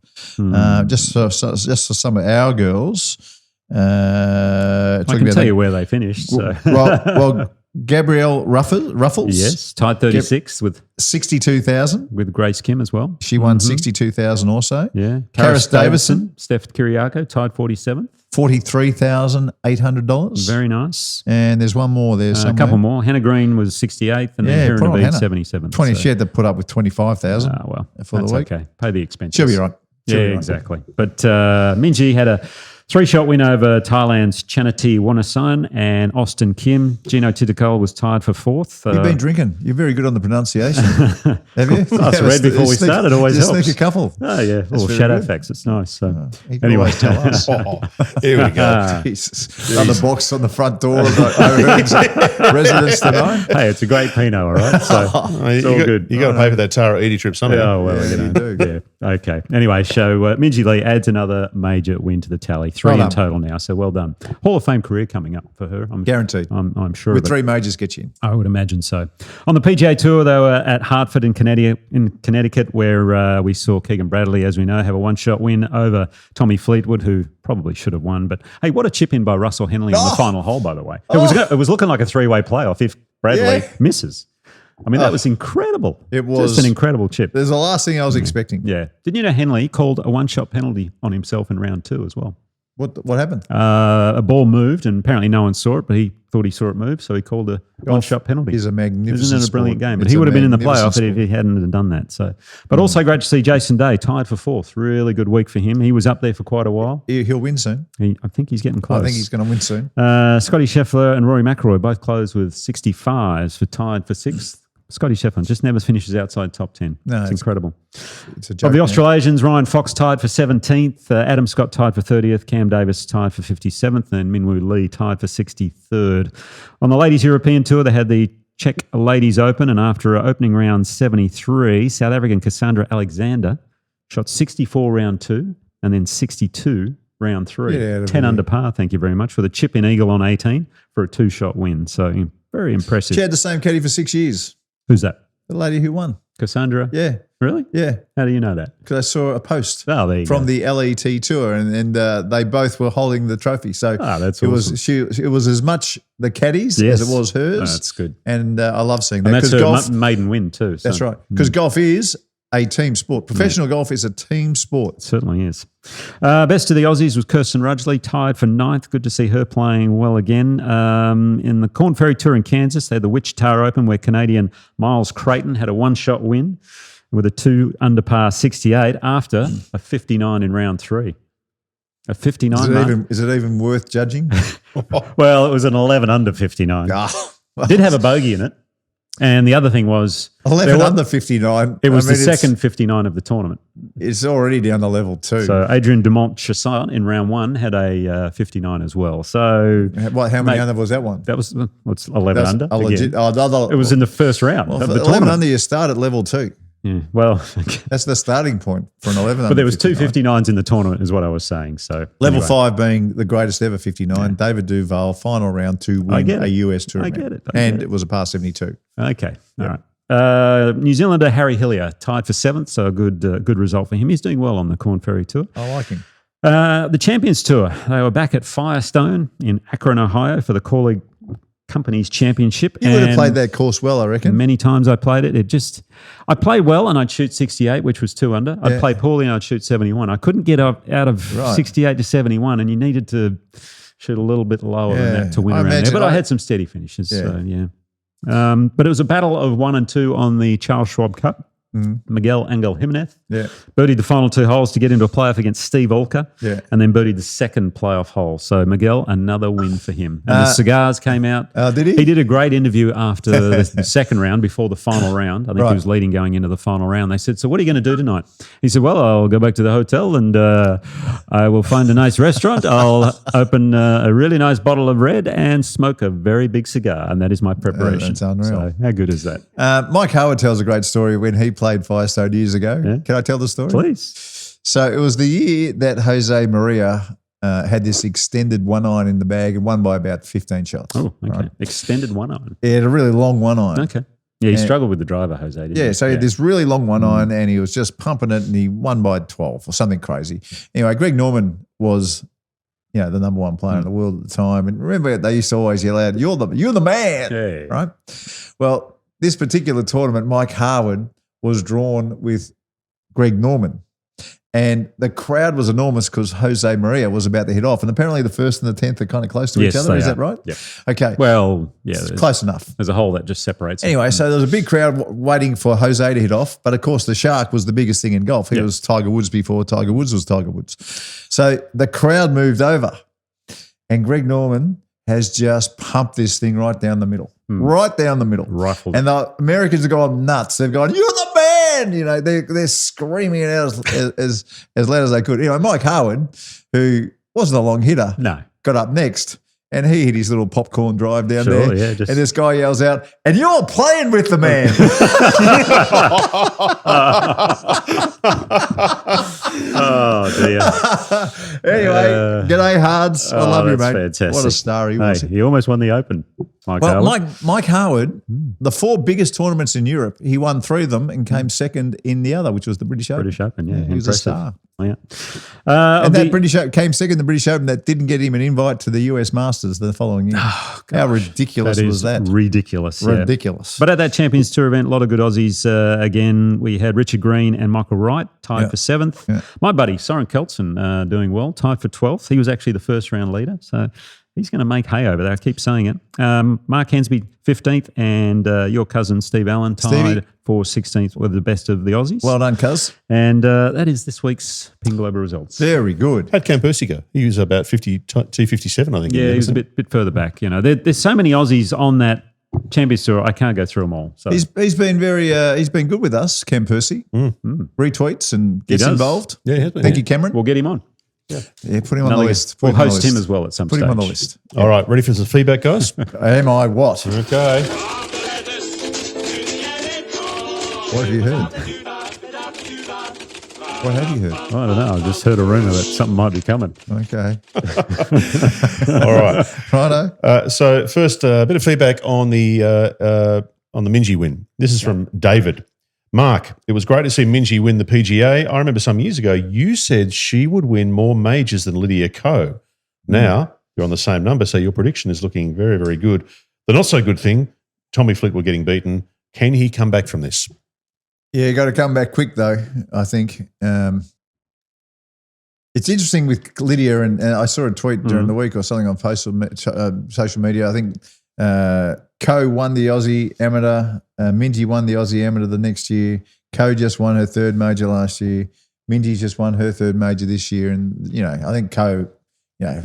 Just for some of our girls. I can tell you where they finished. So. Well, Gabrielle Ruffles. Yes, tied 36 with 62,000. With Grace Kim as well. She won 62,000 also. Yeah. Karis Davison. Steph Kiriako tied 47th. $43,800. Very nice. And there's one more there somewhere. A couple more. Hannah Green was 68th and then Hannah Bean 77th. She had to put up with 25,000 for the week. Okay. Pay the expenses. She'll be right. Exactly. But Minjee had a 3-shot win over Thailand's Chanati Wanasan and Austin Kim. Jeeno Thitikul was tied for 4th. You've been drinking. You're very good on the pronunciation. Have you? I read before we started. Always helps. Sneak a couple. Oh, yeah. Or shadow facts. It's nice. So. Anyway, tell us. Here we go. Jesus. Another box on the front door of O'Hearn's residence tonight. Hey, it's a great Pinot, all right? So it's all good. You got to pay for that Tara Edie trip somehow. Oh, well, you do. Yeah. Okay. Anyway, so Minjee Lee adds another major win to the tally. 3 in total now, so well done. Hall of Fame career coming up for her. Guaranteed. I'm sure. With 3 majors get you in. I would imagine so. On the PGA Tour, they were at Hartford in Connecticut, where we saw Keegan Bradley, as we know, have a 1-shot win over Tommy Fleetwood, who probably should have won. But hey, what a chip in by Russell Henley on the final hole, by the way. It was looking like a 3-way playoff if Bradley misses. I mean, that was incredible. It was just an incredible chip. There's the last thing I was expecting. Yeah. Didn't you know Henley called a 1-shot penalty on himself in round 2 as well? What happened? A ball moved, and apparently no one saw it, but he thought he saw it move, so he called a one-shot penalty. Is a magnificent Isn't it a brilliant sport? game? But It's he a would have been in the magnificent playoff if he hadn't have done that. So, but also great to see Jason Day tied for 4th. Really good week for him. He was up there for quite a while. He'll win soon. I think he's getting close. I think he's going to win soon. Scotty Scheffler and Rory McIlroy both closed with 65s for tied for 6th. Scotty Scheffler just never finishes outside top 10. No, it's incredible. It's a joke. Of the Australasians, Ryan Fox tied for 17th, Adam Scott tied for 30th, Cam Davis tied for 57th, and Minjee Lee tied for 63rd. On the Ladies European Tour, they had the Czech Ladies Open, and after opening round 73, South African Cassandra Alexander shot 64 round 2 and then 62 round 3. 10 under par, thank you very much, with a chip-in eagle on 18 for a 2-shot win. So very impressive. She had the same caddy for 6 years. Who's that? The lady who won. Cassandra? Yeah. Really? Yeah. How do you know that? Because I saw a post from the LET tour, and they both were holding the trophy. So that's it awesome. It was as much the caddies as it was hers. That's good. And I love seeing that. And that's her golf, maiden win too. So. That's right. Because golf is a team sport. Professional golf is a team sport. It certainly is. Best of the Aussies was Kirsten Rudgley, tied for 9th. Good to see her playing well again. In the Corn Ferry Tour in Kansas, they had the Wichita Open where Canadian Miles Creighton had a 1-shot win with a 2 under par 68 after a 59 in round 3. A 59 is it even worth judging? Well, it was an 11 under 59. Did have a bogey in it. And the other thing was 11 under 59. It was the second 59 of the tournament. It's already down to level 2. So Adrian Dumont Chassat in round 1 had a 59 as well. So how many under was that one? That was it's 11 under. It was in the first round. Well, of the 11 tournament. under, you start at level 2. Yeah, well, that's the starting point for an 11 under. But there was 2 59. 59s in the tournament, is what I was saying. So level 5 being the greatest ever 59. Yeah. David Duval, final round to win a US tour. I get it. It was a par 72. Okay, all right. New Zealander Harry Hillier tied for 7th, so a good result for him. He's doing well on the Corn Ferry Tour. I like him. The Champions Tour, they were back at Firestone in Akron, Ohio for the Corleague Companies Championship. You would have played that course well, I reckon. Many times I played it. I played well and I'd shoot 68, which was 2 under. I'd play poorly and I'd shoot 71. I couldn't get out of 68 to 71, and you needed to shoot a little bit lower than that to win around there. But I had some steady finishes. So, but it was a battle of 1 and 2 on the Charles Schwab Cup. Miguel Angel Jimenez birdied the final 2 holes to get into a playoff against Steve Olker, and then birdied the second playoff hole. So Miguel, another win for him. And the cigars came out. Did he? He did a great interview after the second round, before the final round. I think he was leading going into the final round. They said, "So what are you going to do tonight?" He said, "Well, I'll go back to the hotel and I will find a nice restaurant. I'll open a really nice bottle of red and smoke a very big cigar, and that is my preparation." That's unreal. So how good is that? Mike Howard tells a great story when he played Firestone years ago. Yeah. Can I tell the story? Please. So it was the year that Jose Maria had this extended 1-iron in the bag and won by about 15 shots. Oh, okay. Right? Extended 1-iron. He had a really long 1-iron. Okay. Yeah, he struggled with the driver, Jose, didn't he? So he had this really long 1-iron and he was just pumping it, and he won by 12 or something crazy. Anyway, Greg Norman was the number 1 player in the world at the time. And remember, they used to always yell out, you're the man, right? Well, this particular tournament, Mike Harwood was drawn with Greg Norman. And the crowd was enormous because Jose Maria was about to hit off. And apparently the 1st and the 10th are kind of close to each other. Is that right? Yeah. Okay. Well, yeah. It's close enough. There's a hole that just separates. Anyway, so there was a big crowd waiting for Jose to hit off. But, of course, the Shark was the biggest thing in golf. He was Tiger Woods before Tiger Woods was Tiger Woods. So the crowd moved over. And Greg Norman has just pumped this thing right down the middle. Right down the middle. Rifled. And the Americans are going nuts. They've gone, you're the man! You know, they're screaming it out as loud as they could. Anyway, Mike Harwood, who wasn't a long hitter, got up next. And he hit his little popcorn drive down there. Yeah, and this guy yells out, and you're playing with the man. Oh, dear. Anyway, g'day, Hards. I love you, mate. Fantastic. What a star he was. He almost won the Open, Mike Harwood. Mike Harwood, the 4 biggest tournaments in Europe, he won 3 of them and came second in the other, which was the British Open. British Open, yeah. He was a star. Yeah. And that British Open came second, the British Open, that didn't get him an invite to the US Masters the following year. Oh, how ridiculous was that? Ridiculous. Ridiculous. But at that Champions Tour event, a lot of good Aussies. Again, we had Richard Green and Michael Wright tied for 7th. Yeah. My buddy, Soren Keltsen, doing well, tied for 12th. He was actually the first round leader. So he's going to make hay over there. I keep saying it. Mark Hensby, 15th, and your cousin Steve Allen tied for 16th with the best of the Aussies. Well done, cuz. And that is this week's Ping Global results. Very good. How'd Cam Percy go? He was about 257, I think. Yeah, he was a bit further back. There's so many Aussies on that Champions Tour, I can't go through them all. So he's been he's been good with us, Cam Percy. Retweets and gets involved. Yeah, he has been. Thank you, Cameron. We'll get him on. Yeah, put him on the list. We'll host him as well at some stage. Put him on the list. All right, ready for some feedback, guys? Am I what? Okay. What have you heard? What have you heard? I don't know. I just heard a rumour that something might be coming. Okay. All right. Righto. So first, a bit of feedback on the Minjee win. This is from David. Mark, it was great to see Minjee win the PGA. I remember some years ago you said she would win more majors than Lydia Ko. Now you're on the same number, so your prediction is looking very, very good. The not so good thing, Tommy Fleetwood getting beaten. Can he come back from this? Yeah, you got to come back quick though, I think. It's interesting with Lydia, and I saw a tweet during the week or something on social media. I think Ko won the Aussie Amateur. Minjee won the Aussie Amateur the next year. Ko just won her third major last year. Minjee just won her third major this year. And, I think Ko,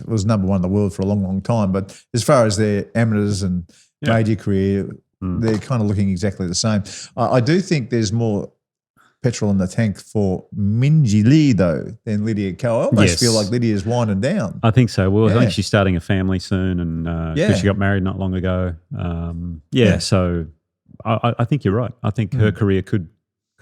was number one in the world for a long, long time. But as far as their amateurs and major career, they're kind of looking exactly the same. I do think there's more petrol in the tank for Minjee Lee, though, than Lydia Ko. I almost feel like Lydia's winding down. I think so. Well, I think she's starting a family soon, and because she got married not long ago. So I think you're right. I think her career could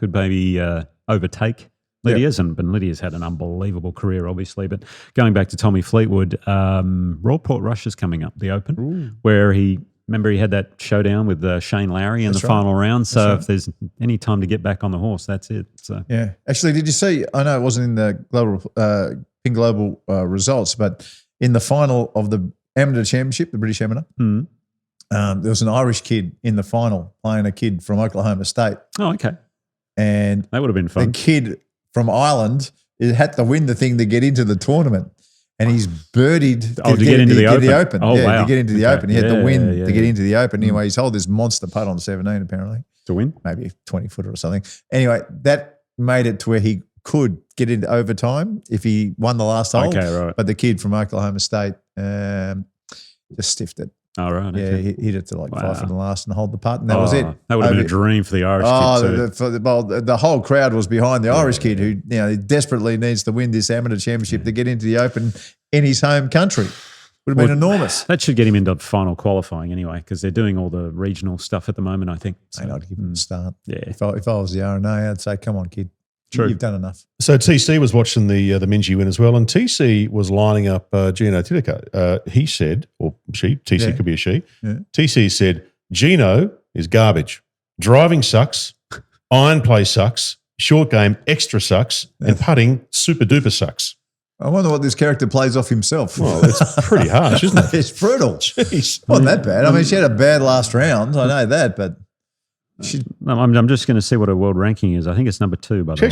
maybe overtake Lydia's, and Lydia's had an unbelievable career, obviously. But going back to Tommy Fleetwood, Royal Port Russia's coming up, the Open, where he had that showdown with Shane Lowry in the final round. So if there's any time to get back on the horse, that's it. So actually, did you see? I know it wasn't in the Ping Global results, but in the final of the Amateur Championship, the British Amateur, there was an Irish kid in the final playing a kid from Oklahoma State. Oh, okay. And that would have been fun. The kid from Ireland had to win the thing to get into the tournament. And he's birdied to get into the Open. Oh, wow. To get into the Open. He had to win to get into the Open. Anyway, he's held this monster putt on 17 apparently. To win? Maybe 20-footer or something. Anyway, that made it to where he could get into overtime if he won the last hole. Okay, right. But the kid from Oklahoma State just stiffed it. Oh, right. Yeah, he hit it to 5 from the last and hold the putt, and that was it. That would have been a dream for the Irish kid too. The whole crowd was behind the Irish kid who he desperately needs to win this amateur championship to get into the Open in his home country. Would have been enormous. That should get him into final qualifying anyway, because they're doing all the regional stuff at the moment, I think. So, I'd give him a start. Yeah. If I was the RNA, I'd say, come on, kid. True. You've done enough. So TC was watching the Minjee win as well, and TC was lining up Jeeno Thitikul. He said, or she, TC could be a she, TC said, Jeeno is garbage. Driving sucks, iron play sucks, short game extra sucks, and putting super duper sucks. I wonder what this character plays off himself. Well, it's pretty harsh, isn't it? It's brutal. Jeez. Wasn't that bad. I mean, she had a bad last round. I know that, but... I'm just going to see what her world ranking is. I think it's number 2, by the way.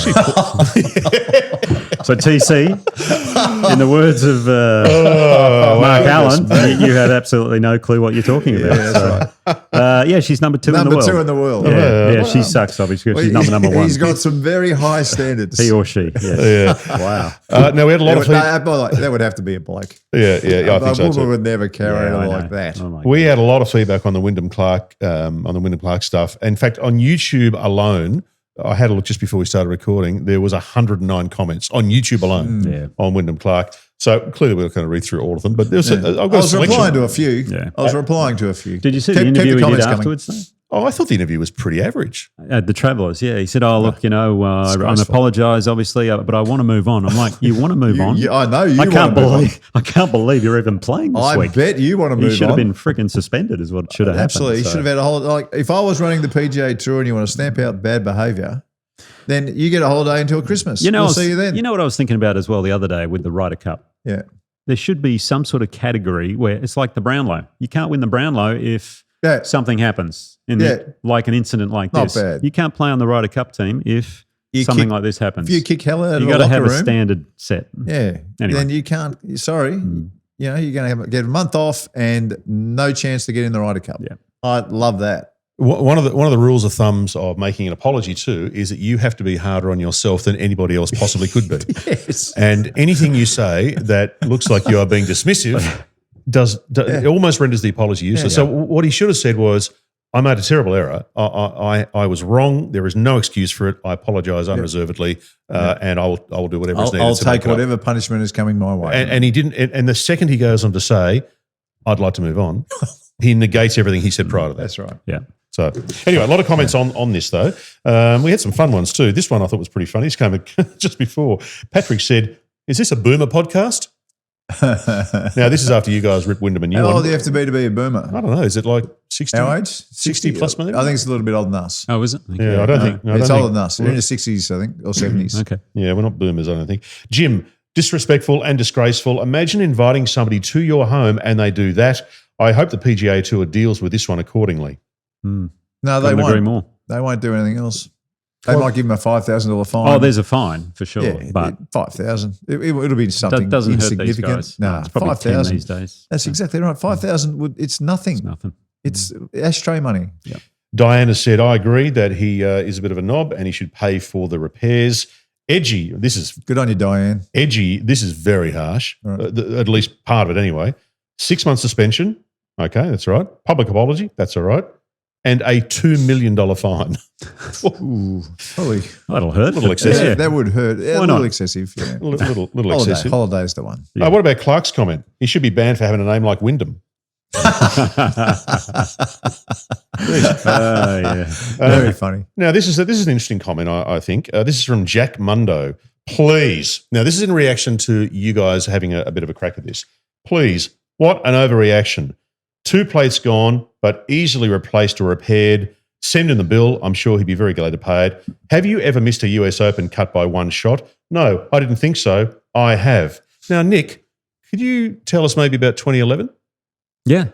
So TC, in the words of Mark Allen, you had absolutely no clue what you're talking about. Yeah, that's right. She's number 2 in the world. Number 2 in the world. Yeah, she sucks, obviously. She's number 1. He's got some very high standards. He or she, yes. Yeah. Wow. Now, we had a lot of feedback. That would have to be a bloke. Yeah, I think so too. A woman too. would never carry her like that. We had a lot of feedback on the Wyndham Clark stuff. In fact, on YouTube alone, I had a look just before we started recording. There was 109 comments on YouTube alone on Wyndham Clark. So clearly we're not going to read through all of them, but there's I've got I was a selection. replying to a few. Yeah. I was replying to a few. Did you see the interview he did afterwards, though? Oh, I thought the interview was pretty average. At the Travellers, he said, "Oh, look, I apologise, obviously, but I want to move on." I'm like, "You want to move on?" I know you. I can't believe you're even playing this week. I bet you want to move on. You should have been freaking suspended, is what should have happened. Absolutely, you should have had a whole. Like, if I was running the PGA Tour and you want to stamp out bad behaviour, then you get a holiday until Christmas. We'll see you then. You know what I was thinking about as well the other day with the Ryder Cup? Yeah. There should be some sort of category where it's like the Brownlow. You can't win the Brownlow if something happens, like an incident like Not this. bad. You can't play on the Ryder Cup team if something like this happens. If you kick hell out of you the got to locker have room, a standard set. Yeah. Anyway. Then you can't. Sorry. You know, you're going to get a month off and no chance to get in the Ryder Cup. Yeah. I love that. One of the rules of thumbs of making an apology too is that you have to be harder on yourself than anybody else possibly could be. Yes. And anything you say that looks like you are being dismissive it almost renders the apology useless. So what he should have said was, I made a terrible error. I was wrong. There is no excuse for it. I apologise unreservedly, and I will do whatever is needed. I'll take whatever punishment is coming my way. And he didn't. And the second he goes on to say, "I'd like to move on," he negates everything he said prior to that. That's right. Yeah. So anyway, a lot of comments on this though. We had some fun ones too. This one I thought was pretty funny. This came just before. Patrick said, "Is this a boomer podcast?" Now this is after you guys ripped Wyndham a new one. How old do you have to be a boomer? I don't know. Is it like 60? Our age? 60 plus maybe? I think it's a little bit older than us. Oh, is it? Okay. Yeah, I don't think. No, It's older than us. We're in the 60s, I think, or 70s. Okay. Yeah, we're not boomers, I don't think. Jim, disrespectful and disgraceful. Imagine inviting somebody to your home and they do that. I hope the PGA Tour deals with this one accordingly. No, they Couldn't agree won't. more. They won't do anything else. They might give him a $5,000 fine. Oh, there's a fine for sure. Yeah, but 5,000. It'll be something that doesn't hurt these insignificant. guys. No, It's probably 10 5,000 these days. That's exactly right. 5,000 it's nothing. It's nothing. It's ashtray money. Yeah. Diana said, I agree that he is a bit of a knob and he should pay for the repairs. Edgy, this is Good on you, Diane. edgy. This is very harsh, Right. at least part of it anyway. 6 months suspension. Okay, that's all right. Public apology. That's all right. And a $2 million fine. Holy, That'll hurt. A little excessive. yeah, that would hurt. Yeah, a Why little not? excessive. Yeah. little excessive. Holiday's the one. What about Clark's comment? He should be banned for having a name like Wyndham. Yeah. Very funny. Now, this is an interesting comment, I think. This is from Jack Mundo. Please. Now, this is in reaction to you guys having a bit of a crack at this. Please, what an overreaction. 2 plates gone, but easily replaced or repaired. Send him the bill. I'm sure he'd be very glad to pay it. Have you ever missed a US Open cut by one shot? No, I didn't think so. I have. Now, Nick, could you tell us maybe about 2011? Yeah.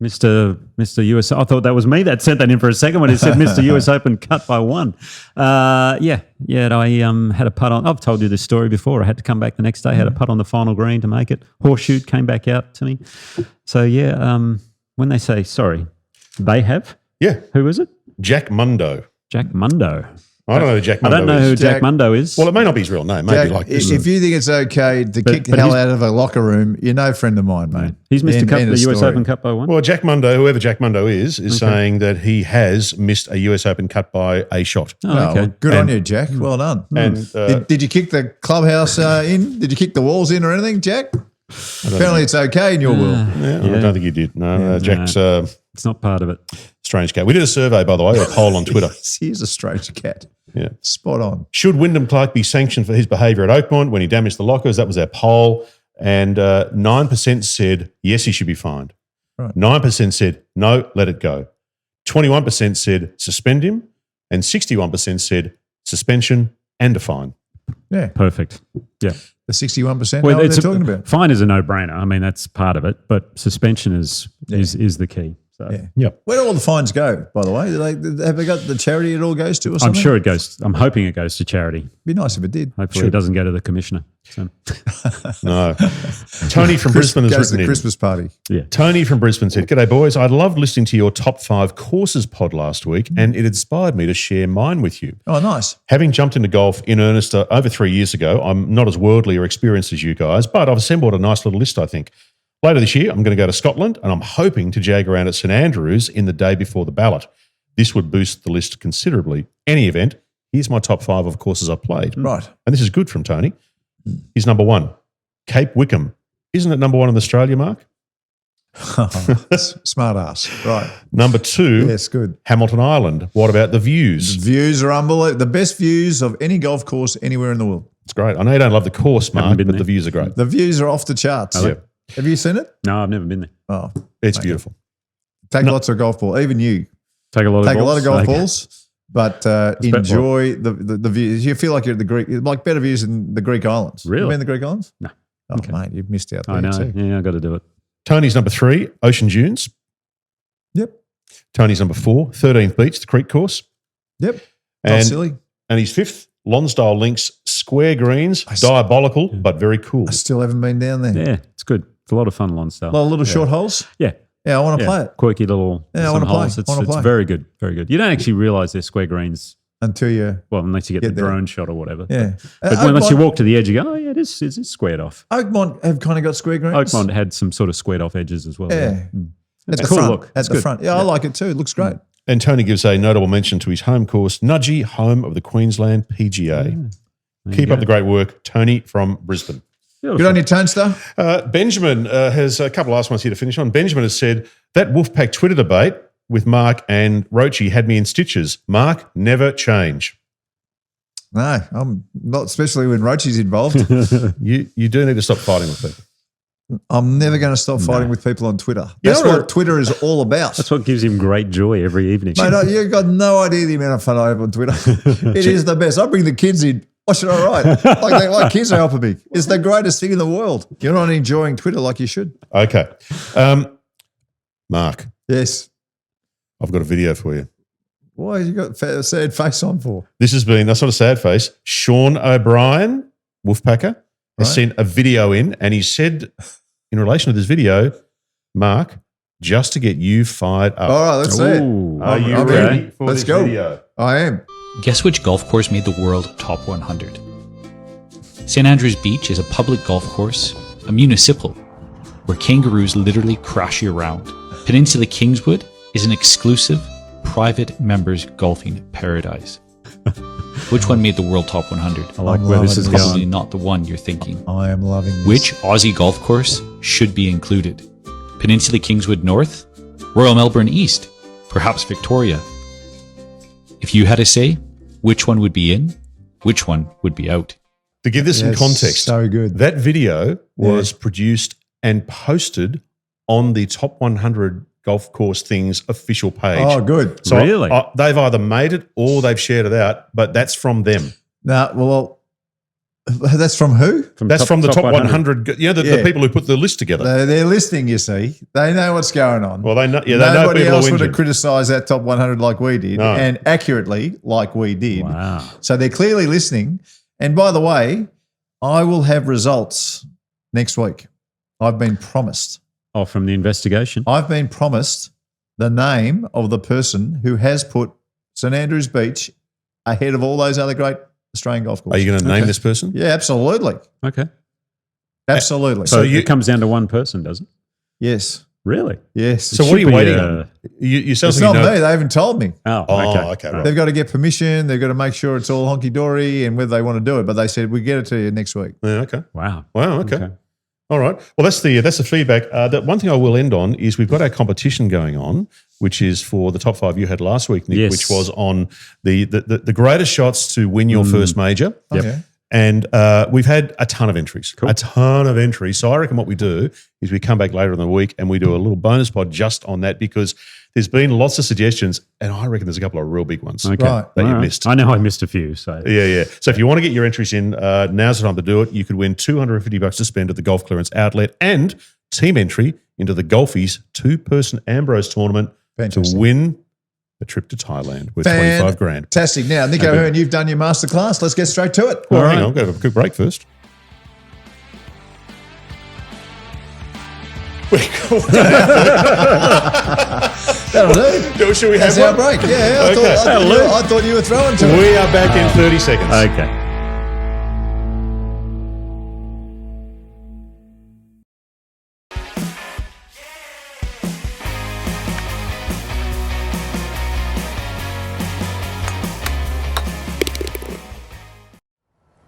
Mr. US. I thought that was me that sent that in for a second when it said Mr. US Open cut by one. Yeah. I had a putt on. I've told you this story before. I had to come back the next day, had a putt on the final green to make it. Horseshoe came back out to me. So, when they say, sorry, they have? Yeah. Who is it? Jack Mundo. Jack Mundo. I don't know who Jack Mundo I don't know who is. Jack Mundo is. Well, it may not be his real name. Maybe Jack, like this. if you think it's okay to kick but hell he's- out of a locker room, you're no friend of mine, mate. He's missed End the of US story. Open cut by one. Well, Jack Mundo, whoever Jack Mundo is saying that he has missed a US Open cut by a shot. Oh, Oh, okay. well, good on you, Jack. Well done. And Did you kick the clubhouse in? Did you kick the walls in or anything, Jack? Apparently it's okay in your world. I don't think he did. No, Jack's It's not part of it. strange cat. We did a survey, by the way, a poll on Twitter. He's a strange cat. Yeah. Spot on. Should Wyndham Clark be sanctioned for his behaviour at Oakmont when he damaged the lockers? That was our poll. And 9% said, yes, he should be fined. Right. 9% said, no, let it go. 21% said, suspend him. And 61% said, suspension and a fine. Yeah. Perfect. Yeah. The 61% know what they're talking about. Fine is a no-brainer. I mean, that's part of it. But suspension is the key. So Yeah. Yep. Where do all the fines go, by the way? Have they got the charity it all goes to or I'm something? sure it goes. I'm hoping it goes to charity. Be nice if it did. Hopefully, it doesn't go to the commissioner. So, No. Tony from Brisbane has Goes to written the in. Christmas party. yeah. Tony from Brisbane said, G'day boys, I loved listening to your top 5 courses pod last week and it inspired me to share mine with you. Oh, nice. Having jumped into golf in earnest over 3 years ago, I'm not as worldly or experienced as you guys, but I've assembled a nice little list, I think. Later this year, I'm going to go to Scotland and I'm hoping to jag around at St Andrews in the day before the ballot. This would boost the list considerably. Any event, here's my top 5 of courses I've played. Right. And this is good from Tony. Here's number 1, Cape Wickham. Isn't it number 1 in Australia, Mark? Smart ass. Right. Number 2, Yes, good. Hamilton Island. What about the views? Views are unbelievable. The best views of any golf course anywhere in the world. It's great. I know you don't love the course, Mark, been but there. the views are great. The views are off the charts. Yeah. Have you seen it? No, I've never been there. Oh, It's beautiful. take lots of golf balls. Even you. Take a lot of Take balls. a lot of golf Okay. balls But enjoy the views. You feel like you're at the Greek, like better views in the Greek islands. Really? You been in the Greek islands? No. Oh, mate, you've missed out there I know. too. Yeah, I got to do it. Tony's number 3, Ocean Dunes. Yep. Tony's number 4, 13th Beach, the Creek Course. Yep. Not And, silly. and his 5th, Lonsdale Links, square greens, diabolical, but very cool. I still haven't been down there. Yeah, it's good. It's a lot of fun, Lonsdale. A lot of little short holes. Yeah. Yeah, I want to play it Quirky little Yeah, I some wanna play. holes. I wanna It's play. very good. Very good. You don't actually realise they're square greens, until you. well, unless you get the there. drone shot or whatever. Yeah. But once you walk to the edge, you go, oh, yeah, it is squared off. Oakmont have kind of got square greens. Oakmont had some sort of squared off edges as well. Yeah. It's At a cool the front. look. At It's the good. front. Yeah, I like it too. It looks great. And Tony gives a notable mention to his home course, Nudgee, home of the Queensland PGA. Keep up the great work, Tony from Brisbane. Good on your Tone Star. Benjamin has a couple of last ones here to finish on. Benjamin has said, that Wolfpack Twitter debate with Mark and Roachie had me in stitches. Mark, never change. No, I'm not, especially when Roachie's involved. You do need to stop fighting with people. I'm never going to stop fighting with people on Twitter. You That's know what what- Twitter is all about. That's what gives him great joy every evening. Mate, you've got no idea the amount of fun I have on Twitter. It is the best. I bring the kids in. What should I write? Like kids are helping me. It's the greatest thing in the world. You're not enjoying Twitter like you should. Okay. Mark, Yes. I've got a video for you. Why have you got a sad face on for? This has been, that's not a sad face. Sean O'Brien, Wolfpacker, has Right. sent a video in and he said, in relation to this video, Mark, just to get you fired up. All right, let's see it. Ooh. Are you I'm ready in. for Let's this go. video? I am. Guess which golf course made the world top 100? St. Andrews Beach is a public golf course, a municipal, where kangaroos literally crash you around. Peninsula Kingswood is an exclusive, private members golfing paradise. Which one made the world top 100? I like I'm where this is loving this. Probably going. not the one you're thinking. I am loving this. Which Aussie golf course should be included? Peninsula Kingswood North? Royal Melbourne East? Perhaps Victoria? If you had to say, which one would be in? Which one would be out? To give this in Yes, context, so good. that video was produced and posted on the Top 100 Golf Course Things official page. Oh, good. So Really? they've either made it or they've shared it out, but that's from them. Now, well, that's from who? That's from the top 100. You know, the Yeah. people who put the list together. They're listening, you see. They know what's going on. Well, they know. Yeah, they know Nobody people else are would have injured. criticised that top 100 like we did, No. and accurately like we did. Wow. So they're clearly listening. And by the way, I will have results next week. I've been promised. Oh, from the investigation. I've been promised the name of the person who has put St Andrews Beach ahead of all those other great Australian golf Are courses. you going to name this person? Yeah, absolutely. Okay. Absolutely. So you- it comes down to one person, does it? yes. Really? Yes. So It what are you should be, waiting on? You sound It's like not you know. me. They haven't told me. Oh, Oh, okay. okay, right. They've got to get permission. They've got to make sure it's all honky dory and whether they want to do it. But they said we get it to you next week. Yeah, okay. Wow. Wow. Okay. All right. Well, that's the feedback. The one thing I will end on is we've got our competition going on, which is for the top 5 you had last week, Nick, Yes. which was on the greatest shots to win your first major. Oh, yeah. And we've had a ton of entries, a ton of entries. So I reckon what we do is we come back later in the week and we do a little bonus pod just on that because there's been lots of suggestions and I reckon there's a couple of real big ones Okay. Right. that you All right. missed. I know I missed a few. So Yeah. So if you want to get your entries in, now's the time to do it. You could win $250 to spend at the Golf Clearance Outlet and team entry into the Golfies 2-person Ambrose tournament Fantastic. to win a trip to Thailand worth 25 grand. Fantastic. Now, Nick O'Hearn, you've done your masterclass. Let's get straight to it. Well, hang on, I've got to have a quick break first. That'll do. Should we That's have our one? break. Yeah, Okay. I thought you were throwing to it. We are back in 30 seconds. okay.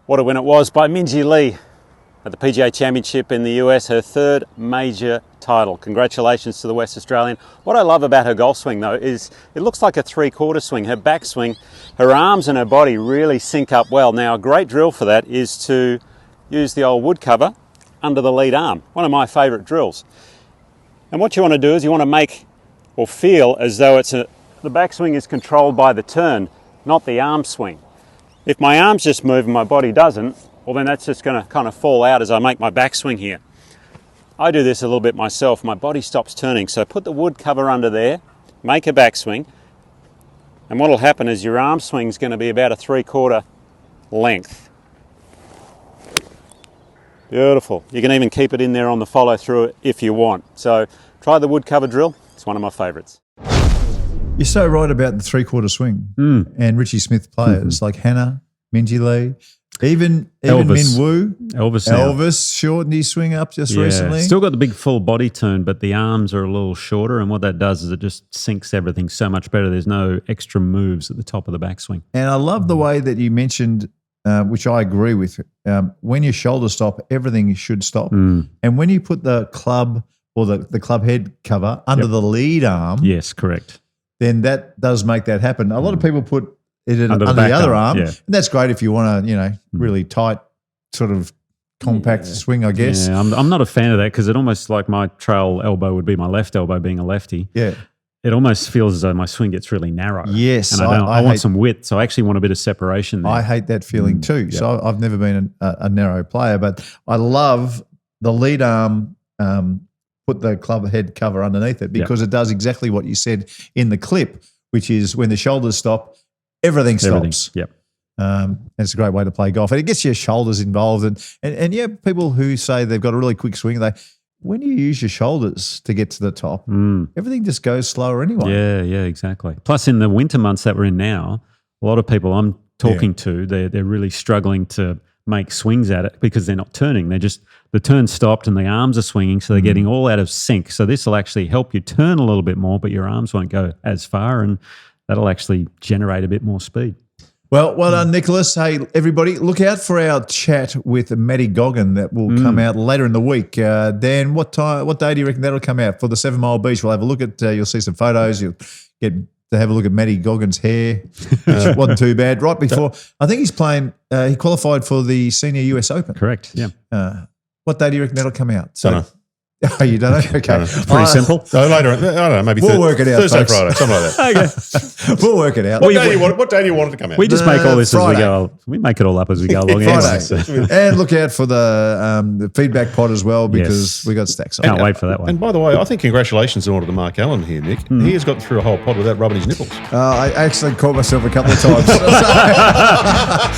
What a win it was by Minjee Lee at the PGA Championship in the US, her third major title. Congratulations to the West Australian. What I love about her golf swing though is it looks like a 3/4 swing. Her backswing, her arms and her body really sync up well. Now a great drill for that is to use the old wood cover under the lead arm. One of my favourite drills. And what you want to do is you want to make or feel as though the backswing is controlled by the turn. not the arm swing. If my arms just move and my body doesn't, well then that's just going to kind of fall out as I make my backswing here. I do this a little bit myself. My body stops turning. So put the wood cover under there, make a backswing, and what will happen is your arm swing is going to be about a 3/4 length. Beautiful. You can even keep it in there on the follow through if you want. So try the wood cover drill. It's one of my favourites. You're so right about the 3/4 swing and Richie Smith players like Hannah, Minjee Lee, even Elvis. Min Woo. Elvis now. shortened his swing up just recently. Still got the big full body turn, but the arms are a little shorter, and what that does is it just sinks everything so much better. There's no extra moves at the top of the backswing. And I love the way that you mentioned, which I agree with, when your shoulders stop, everything should stop. And when you put the club or the club head cover under the lead arm, yes, correct, then that does make that happen. A lot of people put it Under under the the back other arm, arm. yeah. And that's great if you want to, really tight sort of compact swing, I guess. Yeah, I'm not a fan of that because it almost like my trail elbow would be my left elbow being a lefty. Yeah. It almost feels as though my swing gets really narrow. Yes, and I want some width, so I actually want a bit of separation there. I hate that feeling too. So I've never been a narrow player, but I love the lead arm, put the club head cover underneath it because it does exactly what you said in the clip, which is when the shoulders stop, everything stops. Yep. It's a great way to play golf. And it gets your shoulders involved. And yeah, people who say they've got a really quick swing, when you use your shoulders to get to the top, everything just goes slower anyway. Yeah, exactly. Plus in the winter months that we're in now, a lot of people I'm talking to, they're really struggling to make swings at it because they're not turning. The turn stopped and the arms are swinging, so they're getting all out of sync. So this will actually help you turn a little bit more, but your arms won't go as far, and that'll actually generate a bit more speed. Well done, Nicholas. Hey, everybody, look out for our chat with Maddie Goggin that will come out later in the week. Dan, what day do you reckon that'll come out for the 7 Mile Beach? We'll have a look at, you'll see some photos. You'll get to have a look at Maddie Goggin's hair, which wasn't too bad. Right before, I think he's playing, he qualified for the Senior US Open. Correct, yeah. What day do you reckon that'll come out? So, oh, you don't know? Okay. Pretty simple. So later, I don't know, maybe we'll work it out, Thursday, folks. Friday, something like that. Okay. We'll work it out. What day do you want it to come out? We just make all this Friday. as we go. We make it all up as we go along. Friday. And look out for the feedback pod as well because we got stacks on. Can't wait for that one. And by the way, I think congratulations in order to Mark Allen here, Nick. He has got through a whole pod without rubbing his nipples. I actually caught myself a couple of times.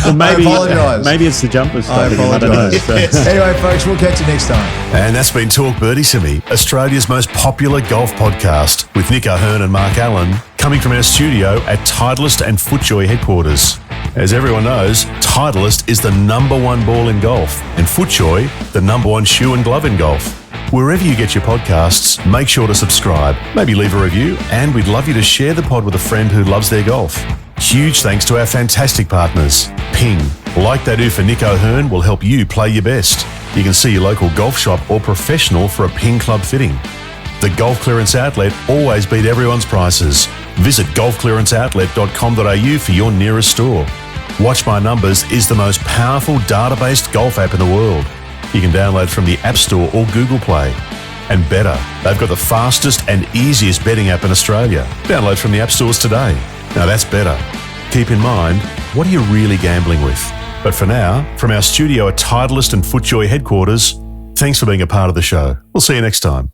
Well, maybe, I apologise. Maybe it's the jumpers. I apologise. Anyway, folks, we'll catch you next time. And that's been Talk Birdie to Me, Australia's most popular golf podcast with Nick O'Hearn and Mark Allen, coming from our studio at Titleist and FootJoy headquarters. As everyone knows, Titleist is the #1 ball in golf and FootJoy the #1 shoe and glove in golf. Wherever you get your podcasts, make sure to subscribe, maybe leave a review, and we'd love you to share the pod with a friend who loves their golf. Huge thanks to our fantastic partners. Ping, like they do for Nick O'Hearn, will help you play your best. You can see your local golf shop or professional for a Ping club fitting. The Golf Clearance Outlet always beat everyone's prices. Visit golfclearanceoutlet.com.au for your nearest store. Watch My Numbers is the most powerful data-based golf app in the world. You can download from the App Store or Google Play. And better, they've got the fastest and easiest betting app in Australia. Download from the App Stores today. Now that's better. Keep in mind, what are you really gambling with? But for now, from our studio at Titleist and FootJoy headquarters, thanks for being a part of the show. We'll see you next time.